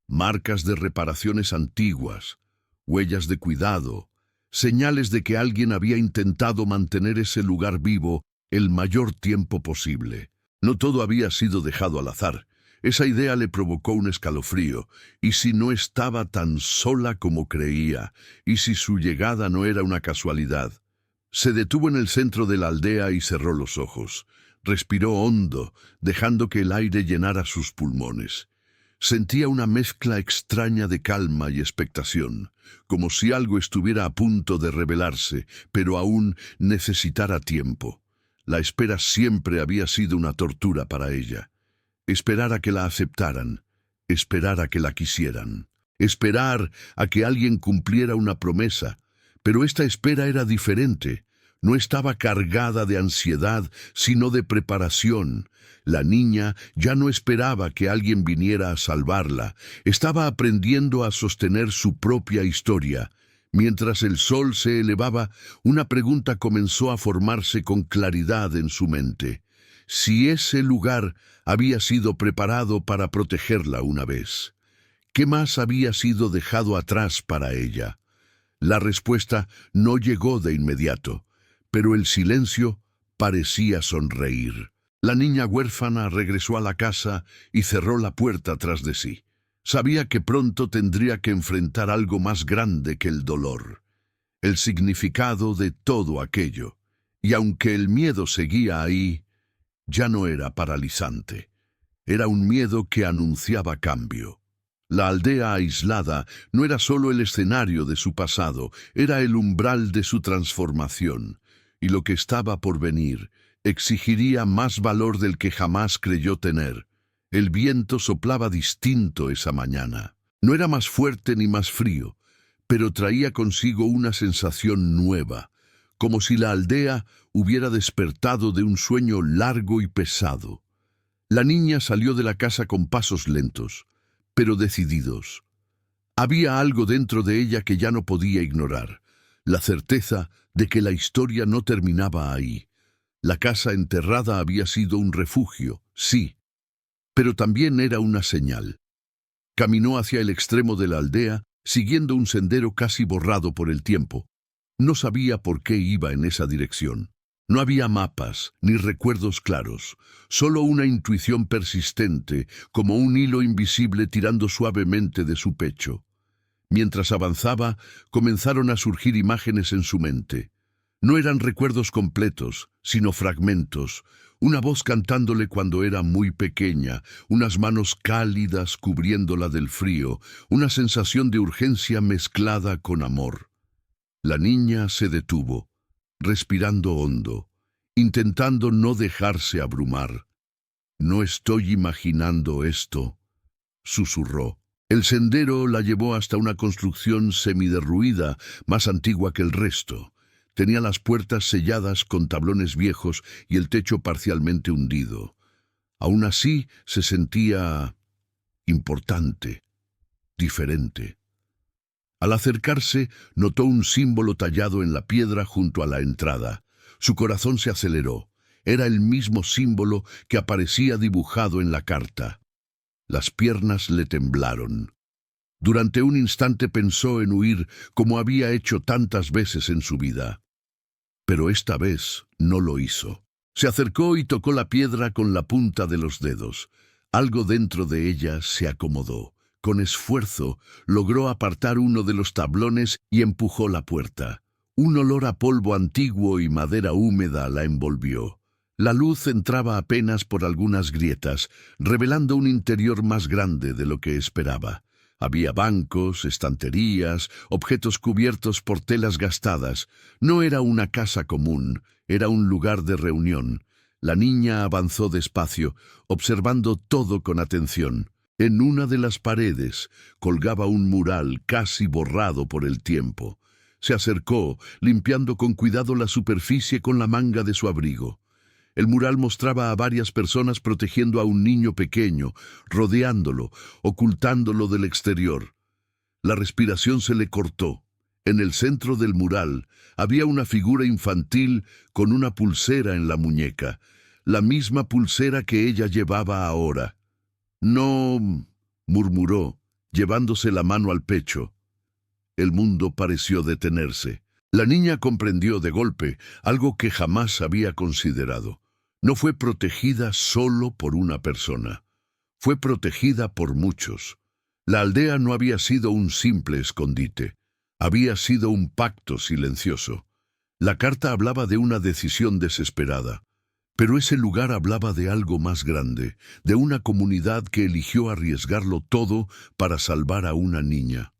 Marcas de reparaciones antiguas, huellas de cuidado, señales de que alguien había intentado mantener ese lugar vivo el mayor tiempo posible. No todo había sido dejado al azar. Esa idea le provocó un escalofrío. ¿Y si no estaba tan sola como creía? ¿Y si su llegada no era una casualidad? Se detuvo en el centro de la aldea y cerró los ojos. Respiró hondo, dejando que el aire llenara sus pulmones. Sentía una mezcla extraña de calma y expectación, como si algo estuviera a punto de revelarse, pero aún necesitara tiempo. La espera siempre había sido una tortura para ella. Esperar a que la aceptaran, esperar a que la quisieran, esperar a que alguien cumpliera una promesa. Pero esta espera era diferente. No estaba cargada de ansiedad, sino de preparación. La niña ya no esperaba que alguien viniera a salvarla. Estaba aprendiendo a sostener su propia historia. Mientras el sol se elevaba, una pregunta comenzó a formarse con claridad en su mente. Si ese lugar había sido preparado para protegerla una vez, ¿qué más había sido dejado atrás para ella? La respuesta no llegó de inmediato, pero el silencio parecía sonreír. La niña huérfana regresó a la casa y cerró la puerta tras de sí. Sabía que pronto tendría que enfrentar algo más grande que el dolor, el significado de todo aquello. Y aunque el miedo seguía ahí, ya no era paralizante. Era un miedo que anunciaba cambio. La aldea aislada no era solo el escenario de su pasado, era el umbral de su transformación. Y lo que estaba por venir exigiría más valor del que jamás creyó tener. El viento soplaba distinto esa mañana. No era más fuerte ni más frío, pero traía consigo una sensación nueva, como si la aldea hubiera despertado de un sueño largo y pesado. La niña salió de la casa con pasos lentos, pero decididos. Había algo dentro de ella que ya no podía ignorar, la certeza de que la historia no terminaba ahí. La casa enterrada había sido un refugio, sí, pero también era una señal. Caminó hacia el extremo de la aldea, siguiendo un sendero casi borrado por el tiempo. No sabía por qué iba en esa dirección. No había mapas ni recuerdos claros, solo una intuición persistente, como un hilo invisible tirando suavemente de su pecho. Mientras avanzaba, comenzaron a surgir imágenes en su mente. No eran recuerdos completos, sino fragmentos. Una voz cantándole cuando era muy pequeña, unas manos cálidas cubriéndola del frío, una sensación de urgencia mezclada con amor. La niña se detuvo, respirando hondo, intentando no dejarse abrumar. «No estoy imaginando esto», susurró. El sendero la llevó hasta una construcción semiderruida, más antigua que el resto. Tenía las puertas selladas con tablones viejos y el techo parcialmente hundido. Aún así se sentía importante, diferente. Al acercarse, notó un símbolo tallado en la piedra junto a la entrada. Su corazón se aceleró. Era el mismo símbolo que aparecía dibujado en la carta. Las piernas le temblaron. Durante un instante pensó en huir como había hecho tantas veces en su vida. Pero esta vez no lo hizo. Se acercó y tocó la piedra con la punta de los dedos. Algo dentro de ella se acomodó. Con esfuerzo logró apartar uno de los tablones y empujó la puerta. Un olor a polvo antiguo y madera húmeda la envolvió. La luz entraba apenas por algunas grietas, revelando un interior más grande de lo que esperaba. Había bancos, estanterías, objetos cubiertos por telas gastadas. No era una casa común, era un lugar de reunión. La niña avanzó despacio, observando todo con atención. En una de las paredes colgaba un mural casi borrado por el tiempo. Se acercó, limpiando con cuidado la superficie con la manga de su abrigo. El mural mostraba a varias personas protegiendo a un niño pequeño, rodeándolo, ocultándolo del exterior. La respiración se le cortó. En el centro del mural había una figura infantil con una pulsera en la muñeca, la misma pulsera que ella llevaba ahora. «No», murmuró, llevándose la mano al pecho. El mundo pareció detenerse. La niña comprendió de golpe algo que jamás había considerado. No fue protegida solo por una persona. Fue protegida por muchos. La aldea no había sido un simple escondite. Había sido un pacto silencioso. La carta hablaba de una decisión desesperada. Pero ese lugar hablaba de algo más grande, de una comunidad que eligió arriesgarlo todo para salvar a una niña.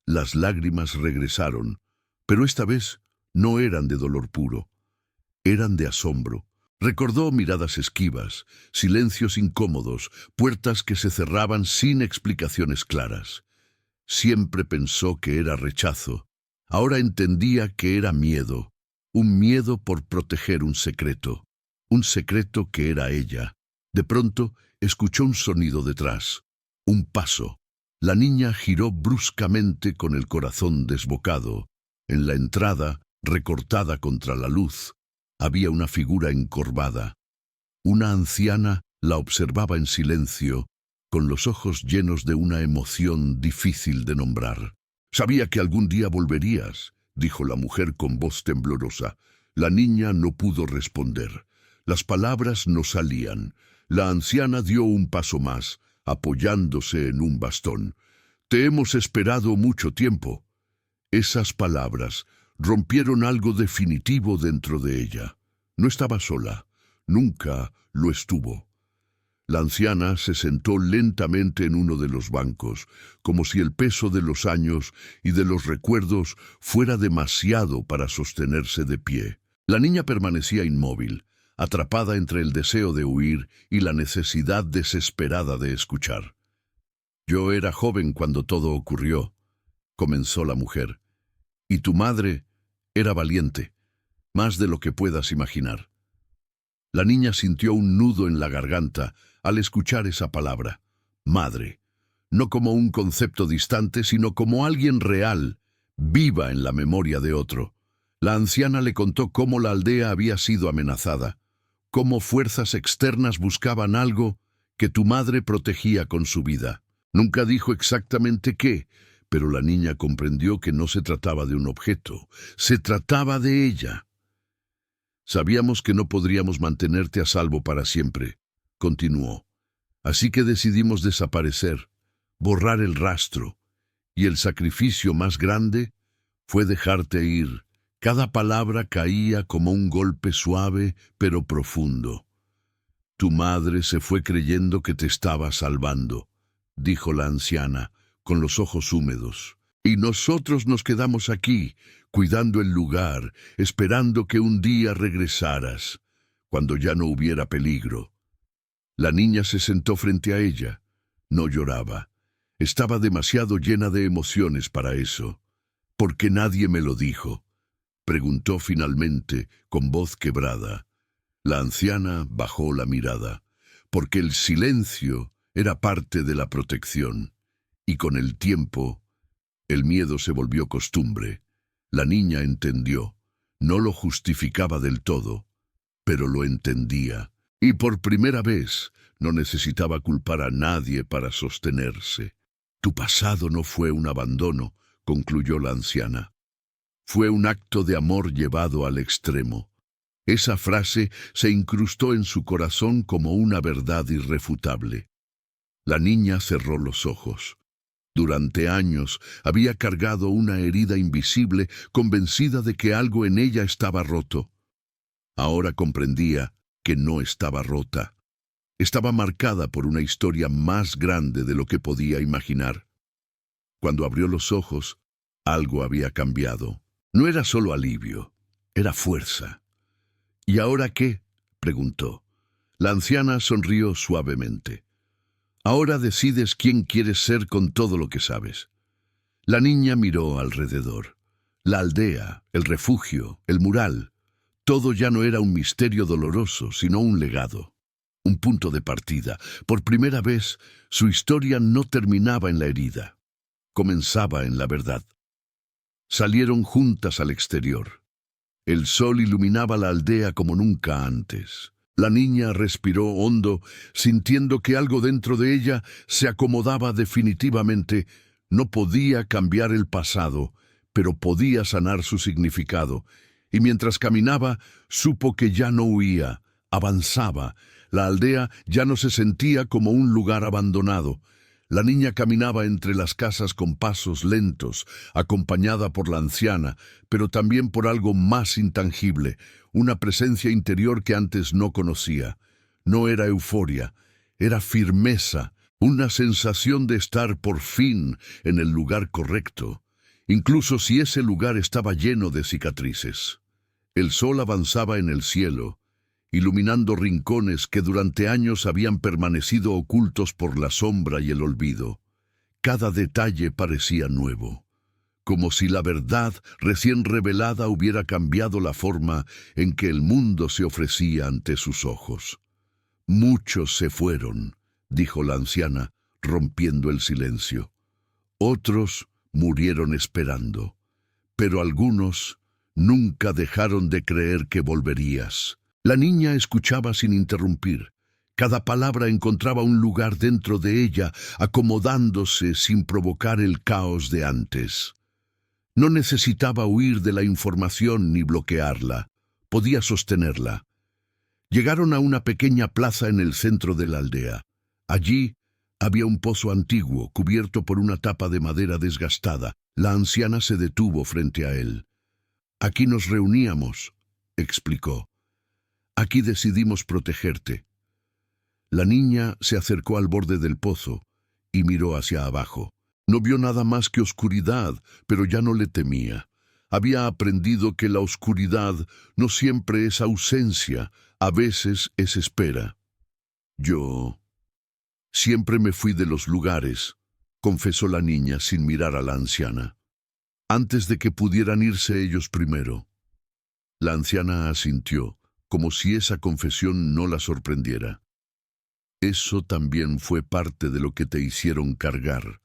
Las lágrimas regresaron, pero esta vez no eran de dolor puro. Eran de asombro. Recordó miradas esquivas, silencios incómodos, puertas que se cerraban sin explicaciones claras. Siempre pensó que era rechazo. Ahora entendía que era miedo. Un miedo por proteger un secreto que era ella. De pronto, escuchó un sonido detrás. Un paso. La niña giró bruscamente con el corazón desbocado. En la entrada, recortada contra la luz, había una figura encorvada. Una anciana la observaba en silencio, con los ojos llenos de una emoción difícil de nombrar. «Sabía que algún día volverías», dijo la mujer con voz temblorosa. La niña no pudo responder. Las palabras no salían. La anciana dio un paso más, apoyándose en un bastón. «Te hemos esperado mucho tiempo». Esas palabras rompieron algo definitivo dentro de ella. No estaba sola. Nunca lo estuvo. La anciana se sentó lentamente en uno de los bancos, como si el peso de los años y de los recuerdos fuera demasiado para sostenerse de pie. La niña permanecía inmóvil, atrapada entre el deseo de huir y la necesidad desesperada de escuchar. «Yo era joven cuando todo ocurrió», comenzó la mujer, «y tu madre era valiente, más de lo que puedas imaginar». La niña sintió un nudo en la garganta al escuchar esa palabra, madre, no como un concepto distante, sino como alguien real, viva en la memoria de otro. La anciana le contó cómo la aldea había sido amenazada, cómo fuerzas externas buscaban algo que tu madre protegía con su vida. Nunca dijo exactamente qué, pero la niña comprendió que no se trataba de un objeto, se trataba de ella. «Sabíamos que no podríamos mantenerte a salvo para siempre», continuó. «Así que decidimos desaparecer, borrar el rastro, y el sacrificio más grande fue dejarte ir». Cada palabra caía como un golpe suave pero profundo. «Tu madre se fue creyendo que te estaba salvando», dijo la anciana, con los ojos húmedos. «Y nosotros nos quedamos aquí, cuidando el lugar, esperando que un día regresaras, cuando ya no hubiera peligro». La niña se sentó frente a ella. No lloraba. Estaba demasiado llena de emociones para eso. «¿Por qué nadie me lo dijo?», preguntó finalmente, con voz quebrada. La anciana bajó la mirada, porque el silencio era parte de la protección, y con el tiempo, el miedo se volvió costumbre. La niña entendió. No lo justificaba del todo, pero lo entendía, y por primera vez no necesitaba culpar a nadie para sostenerse. Tu pasado no fue un abandono, concluyó la anciana. Fue un acto de amor llevado al extremo. Esa frase se incrustó en su corazón como una verdad irrefutable. La niña cerró los ojos. Durante años había cargado una herida invisible, convencida de que algo en ella estaba roto. Ahora comprendía que no estaba rota. Estaba marcada por una historia más grande de lo que podía imaginar. Cuando abrió los ojos, algo había cambiado. No era solo alivio, era fuerza. ¿Y ahora qué?, preguntó. La anciana sonrió suavemente. Ahora decides quién quieres ser con todo lo que sabes. La niña miró alrededor. La aldea, el refugio, el mural. Todo ya no era un misterio doloroso, sino un legado. Un punto de partida. Por primera vez, su historia no terminaba en la herida. Comenzaba en la verdad. Salieron juntas al exterior. El sol iluminaba la aldea como nunca antes. La niña respiró hondo, sintiendo que algo dentro de ella se acomodaba definitivamente. No podía cambiar el pasado, pero podía sanar su significado. Y mientras caminaba, supo que ya no huía, avanzaba. La aldea ya no se sentía como un lugar abandonado. La niña caminaba entre las casas con pasos lentos, acompañada por la anciana, pero también por algo más intangible, una presencia interior que antes no conocía. No era euforia, era firmeza, una sensación de estar por fin en el lugar correcto, incluso si ese lugar estaba lleno de cicatrices. El sol avanzaba en el cielo, iluminando rincones que durante años habían permanecido ocultos por la sombra y el olvido. Cada detalle parecía nuevo, como si la verdad recién revelada hubiera cambiado la forma en que el mundo se ofrecía ante sus ojos. Muchos se fueron, dijo la anciana, rompiendo el silencio. Otros murieron esperando, pero algunos nunca dejaron de creer que volverías. La niña escuchaba sin interrumpir. Cada palabra encontraba un lugar dentro de ella, acomodándose sin provocar el caos de antes. No necesitaba huir de la información ni bloquearla. Podía sostenerla. Llegaron a una pequeña plaza en el centro de la aldea. Allí había un pozo antiguo, cubierto por una tapa de madera desgastada. La anciana se detuvo frente a él. «Aquí nos reuníamos», explicó. «Aquí decidimos protegerte». La niña se acercó al borde del pozo y miró hacia abajo. No vio nada más que oscuridad, pero ya no le temía. Había aprendido que la oscuridad no siempre es ausencia, a veces es espera. «Yo siempre me fui de los lugares», confesó la niña sin mirar a la anciana. «Antes de que pudieran irse ellos primero». La anciana asintió, como si esa confesión no la sorprendiera. «Eso también fue parte de lo que te hicieron cargar»,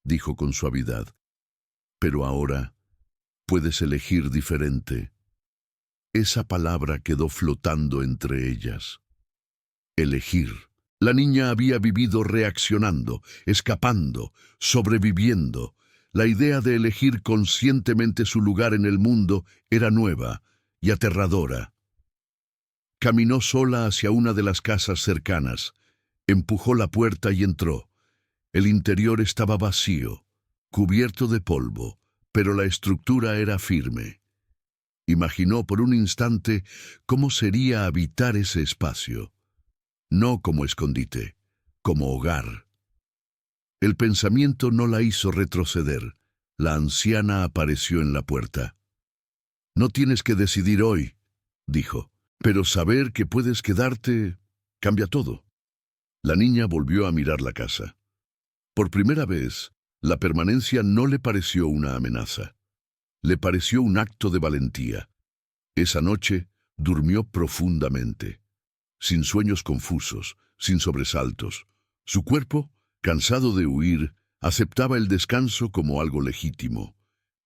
dijo con suavidad. «Pero ahora puedes elegir diferente». Esa palabra quedó flotando entre ellas. Elegir. La niña había vivido reaccionando, escapando, sobreviviendo. La idea de elegir conscientemente su lugar en el mundo era nueva y aterradora. Caminó sola hacia una de las casas cercanas. Empujó la puerta y entró. El interior estaba vacío, cubierto de polvo, pero la estructura era firme. Imaginó por un instante cómo sería habitar ese espacio. No como escondite, como hogar. El pensamiento no la hizo retroceder. La anciana apareció en la puerta. «No tienes que decidir hoy», dijo, «pero saber que puedes quedarte cambia todo». La niña volvió a mirar la casa. Por primera vez, la permanencia no le pareció una amenaza. Le pareció un acto de valentía. Esa noche durmió profundamente, sin sueños confusos, sin sobresaltos. Su cuerpo, cansado de huir, aceptaba el descanso como algo legítimo,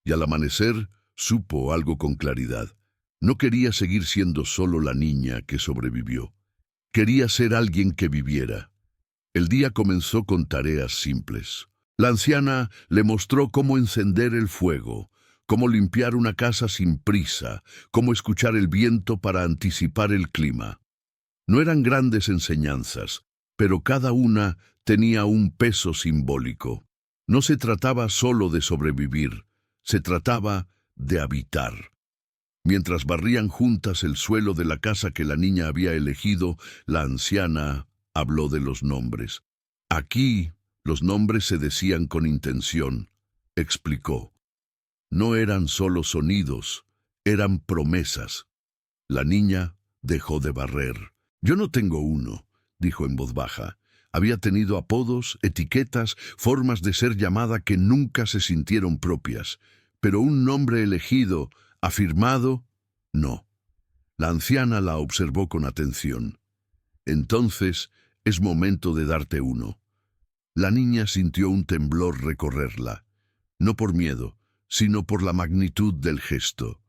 y al amanecer supo algo con claridad. No quería seguir siendo solo la niña que sobrevivió. Quería ser alguien que viviera. El día comenzó con tareas simples. La anciana le mostró cómo encender el fuego, cómo limpiar una casa sin prisa, cómo escuchar el viento para anticipar el clima. No eran grandes enseñanzas, pero cada una tenía un peso simbólico. No se trataba solo de sobrevivir, se trataba de habitar. Mientras barrían juntas el suelo de la casa que la niña había elegido, la anciana habló de los nombres. Aquí, los nombres se decían con intención, explicó. No eran solo sonidos, eran promesas. La niña dejó de barrer. Yo no tengo uno, dijo en voz baja. Había tenido apodos, etiquetas, formas de ser llamada que nunca se sintieron propias. Pero un nombre elegido, afirmado, no. La anciana la observó con atención. Entonces, es momento de darte uno. La niña sintió un temblor recorrerla, no por miedo, sino por la magnitud del gesto.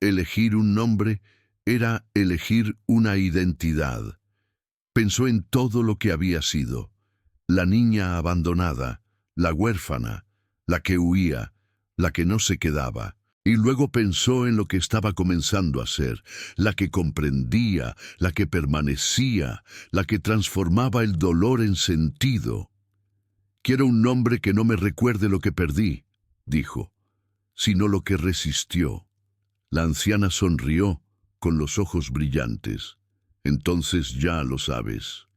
Elegir un nombre era elegir una identidad. Pensó en todo lo que había sido. La niña abandonada, la huérfana, la que huía, la que no se quedaba. Y luego pensó en lo que estaba comenzando a ser, la que comprendía, la que permanecía, la que transformaba el dolor en sentido. Quiero un nombre que no me recuerde lo que perdí, dijo, sino lo que resistió. La anciana sonrió, con los ojos brillantes. Entonces ya lo sabes.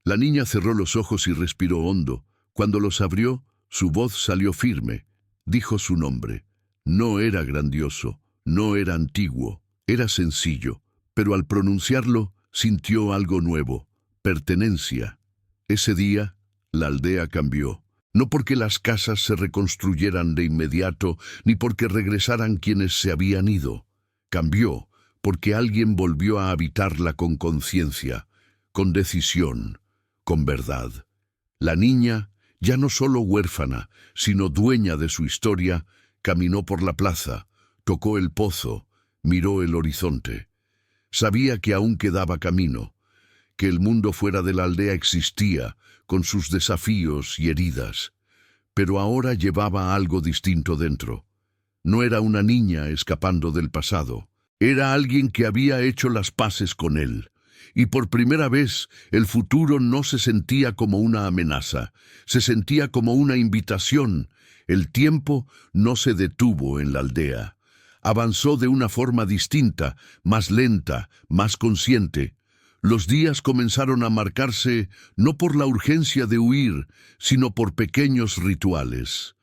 La niña cerró los ojos y respiró hondo. Cuando los abrió, su voz salió firme. Dijo su nombre. No era grandioso, no era antiguo, era sencillo, pero al pronunciarlo sintió algo nuevo, pertenencia. Ese día, la aldea cambió. No porque las casas se reconstruyeran de inmediato, ni porque regresaran quienes se habían ido. Cambió porque alguien volvió a habitarla con conciencia, con decisión, con verdad. La niña, ya no solo huérfana, sino dueña de su historia, caminó por la plaza, tocó el pozo, miró el horizonte. Sabía que aún quedaba camino, que el mundo fuera de la aldea existía, con sus desafíos y heridas. Pero ahora llevaba algo distinto dentro. No era una niña escapando del pasado. Era alguien que había hecho las paces con él. Y por primera vez, el futuro no se sentía como una amenaza, se sentía como una invitación. El tiempo no se detuvo en la aldea. Avanzó de una forma distinta, más lenta, más consciente. Los días comenzaron a marcarse no por la urgencia de huir, sino por pequeños rituales.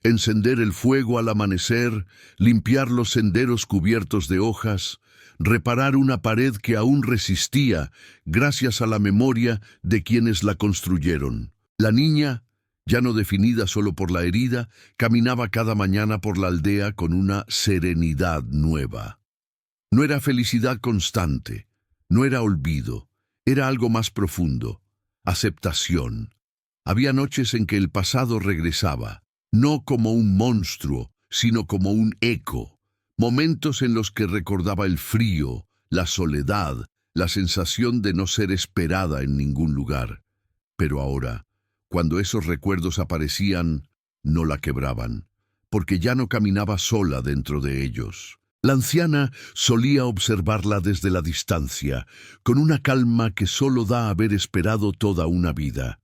Encender el fuego al amanecer, limpiar los senderos cubiertos de hojas, reparar una pared que aún resistía gracias a la memoria de quienes la construyeron. La niña, ya no definida solo por la herida, caminaba cada mañana por la aldea con una serenidad nueva. No era felicidad constante, no era olvido, era algo más profundo, aceptación. Había noches en que el pasado regresaba, no como un monstruo, sino como un eco. Momentos en los que recordaba el frío, la soledad, la sensación de no ser esperada en ningún lugar. Pero ahora, cuando esos recuerdos aparecían, no la quebraban, porque ya no caminaba sola dentro de ellos. La anciana solía observarla desde la distancia, con una calma que solo da haber esperado toda una vida.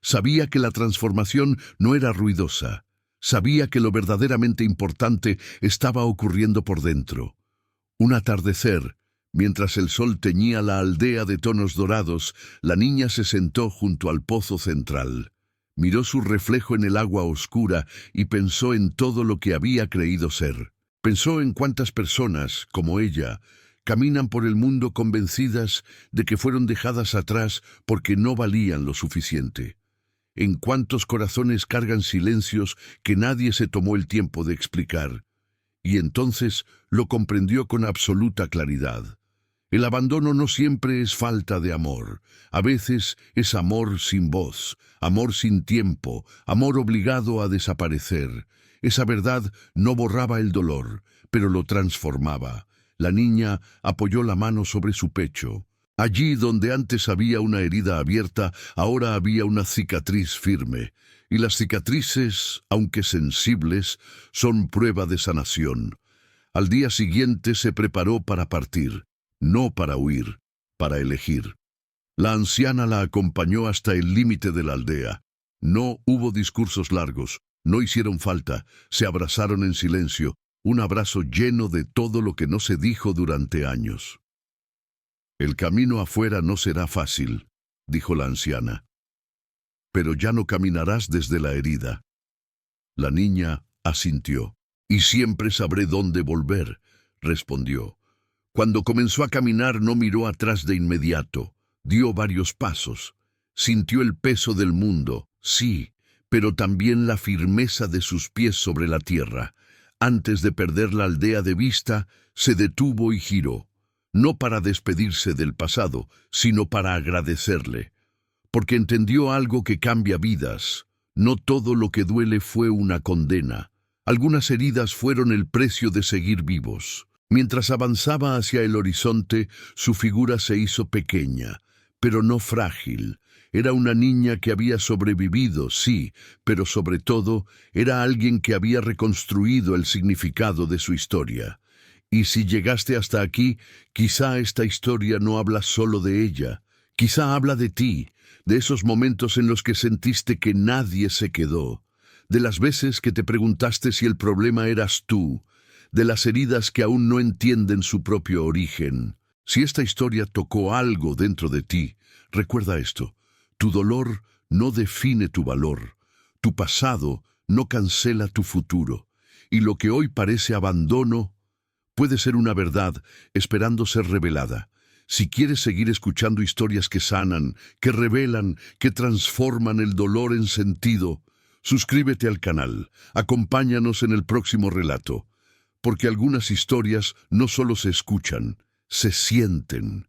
Sabía que la transformación no era ruidosa. Sabía que lo verdaderamente importante estaba ocurriendo por dentro. Un atardecer, mientras el sol teñía la aldea de tonos dorados, la niña se sentó junto al pozo central. Miró su reflejo en el agua oscura y pensó en todo lo que había creído ser. Pensó en cuántas personas, como ella, caminan por el mundo convencidas de que fueron dejadas atrás porque no valían lo suficiente. En cuántos corazones cargan silencios que nadie se tomó el tiempo de explicar. Y entonces lo comprendió con absoluta claridad. El abandono no siempre es falta de amor. A veces es amor sin voz, amor sin tiempo, amor obligado a desaparecer. Esa verdad no borraba el dolor, pero lo transformaba. La niña apoyó la mano sobre su pecho. Allí donde antes había una herida abierta, ahora había una cicatriz firme. Y las cicatrices, aunque sensibles, son prueba de sanación. Al día siguiente se preparó para partir, no para huir, para elegir. La anciana la acompañó hasta el límite de la aldea. No hubo discursos largos, no hicieron falta, se abrazaron en silencio, un abrazo lleno de todo lo que no se dijo durante años. El camino afuera no será fácil, dijo la anciana. Pero ya no caminarás desde la herida. La niña asintió. Y siempre sabré dónde volver, respondió. Cuando comenzó a caminar no miró atrás de inmediato. Dio varios pasos. Sintió el peso del mundo, sí, pero también la firmeza de sus pies sobre la tierra. Antes de perder la aldea de vista, se detuvo y giró. No para despedirse del pasado, sino para agradecerle. Porque entendió algo que cambia vidas. No todo lo que duele fue una condena. Algunas heridas fueron el precio de seguir vivos. Mientras avanzaba hacia el horizonte, su figura se hizo pequeña, pero no frágil. Era una niña que había sobrevivido, sí, pero sobre todo era alguien que había reconstruido el significado de su historia. Y si llegaste hasta aquí, quizá esta historia no habla solo de ella, quizá habla de ti, de esos momentos en los que sentiste que nadie se quedó, de las veces que te preguntaste si el problema eras tú, de las heridas que aún no entienden su propio origen. Si esta historia tocó algo dentro de ti, recuerda esto: tu dolor no define tu valor, tu pasado no cancela tu futuro, y lo que hoy parece abandono puede ser una verdad esperando ser revelada. Si quieres seguir escuchando historias que sanan, que revelan, que transforman el dolor en sentido, suscríbete al canal, acompáñanos en el próximo relato, porque algunas historias no solo se escuchan, se sienten.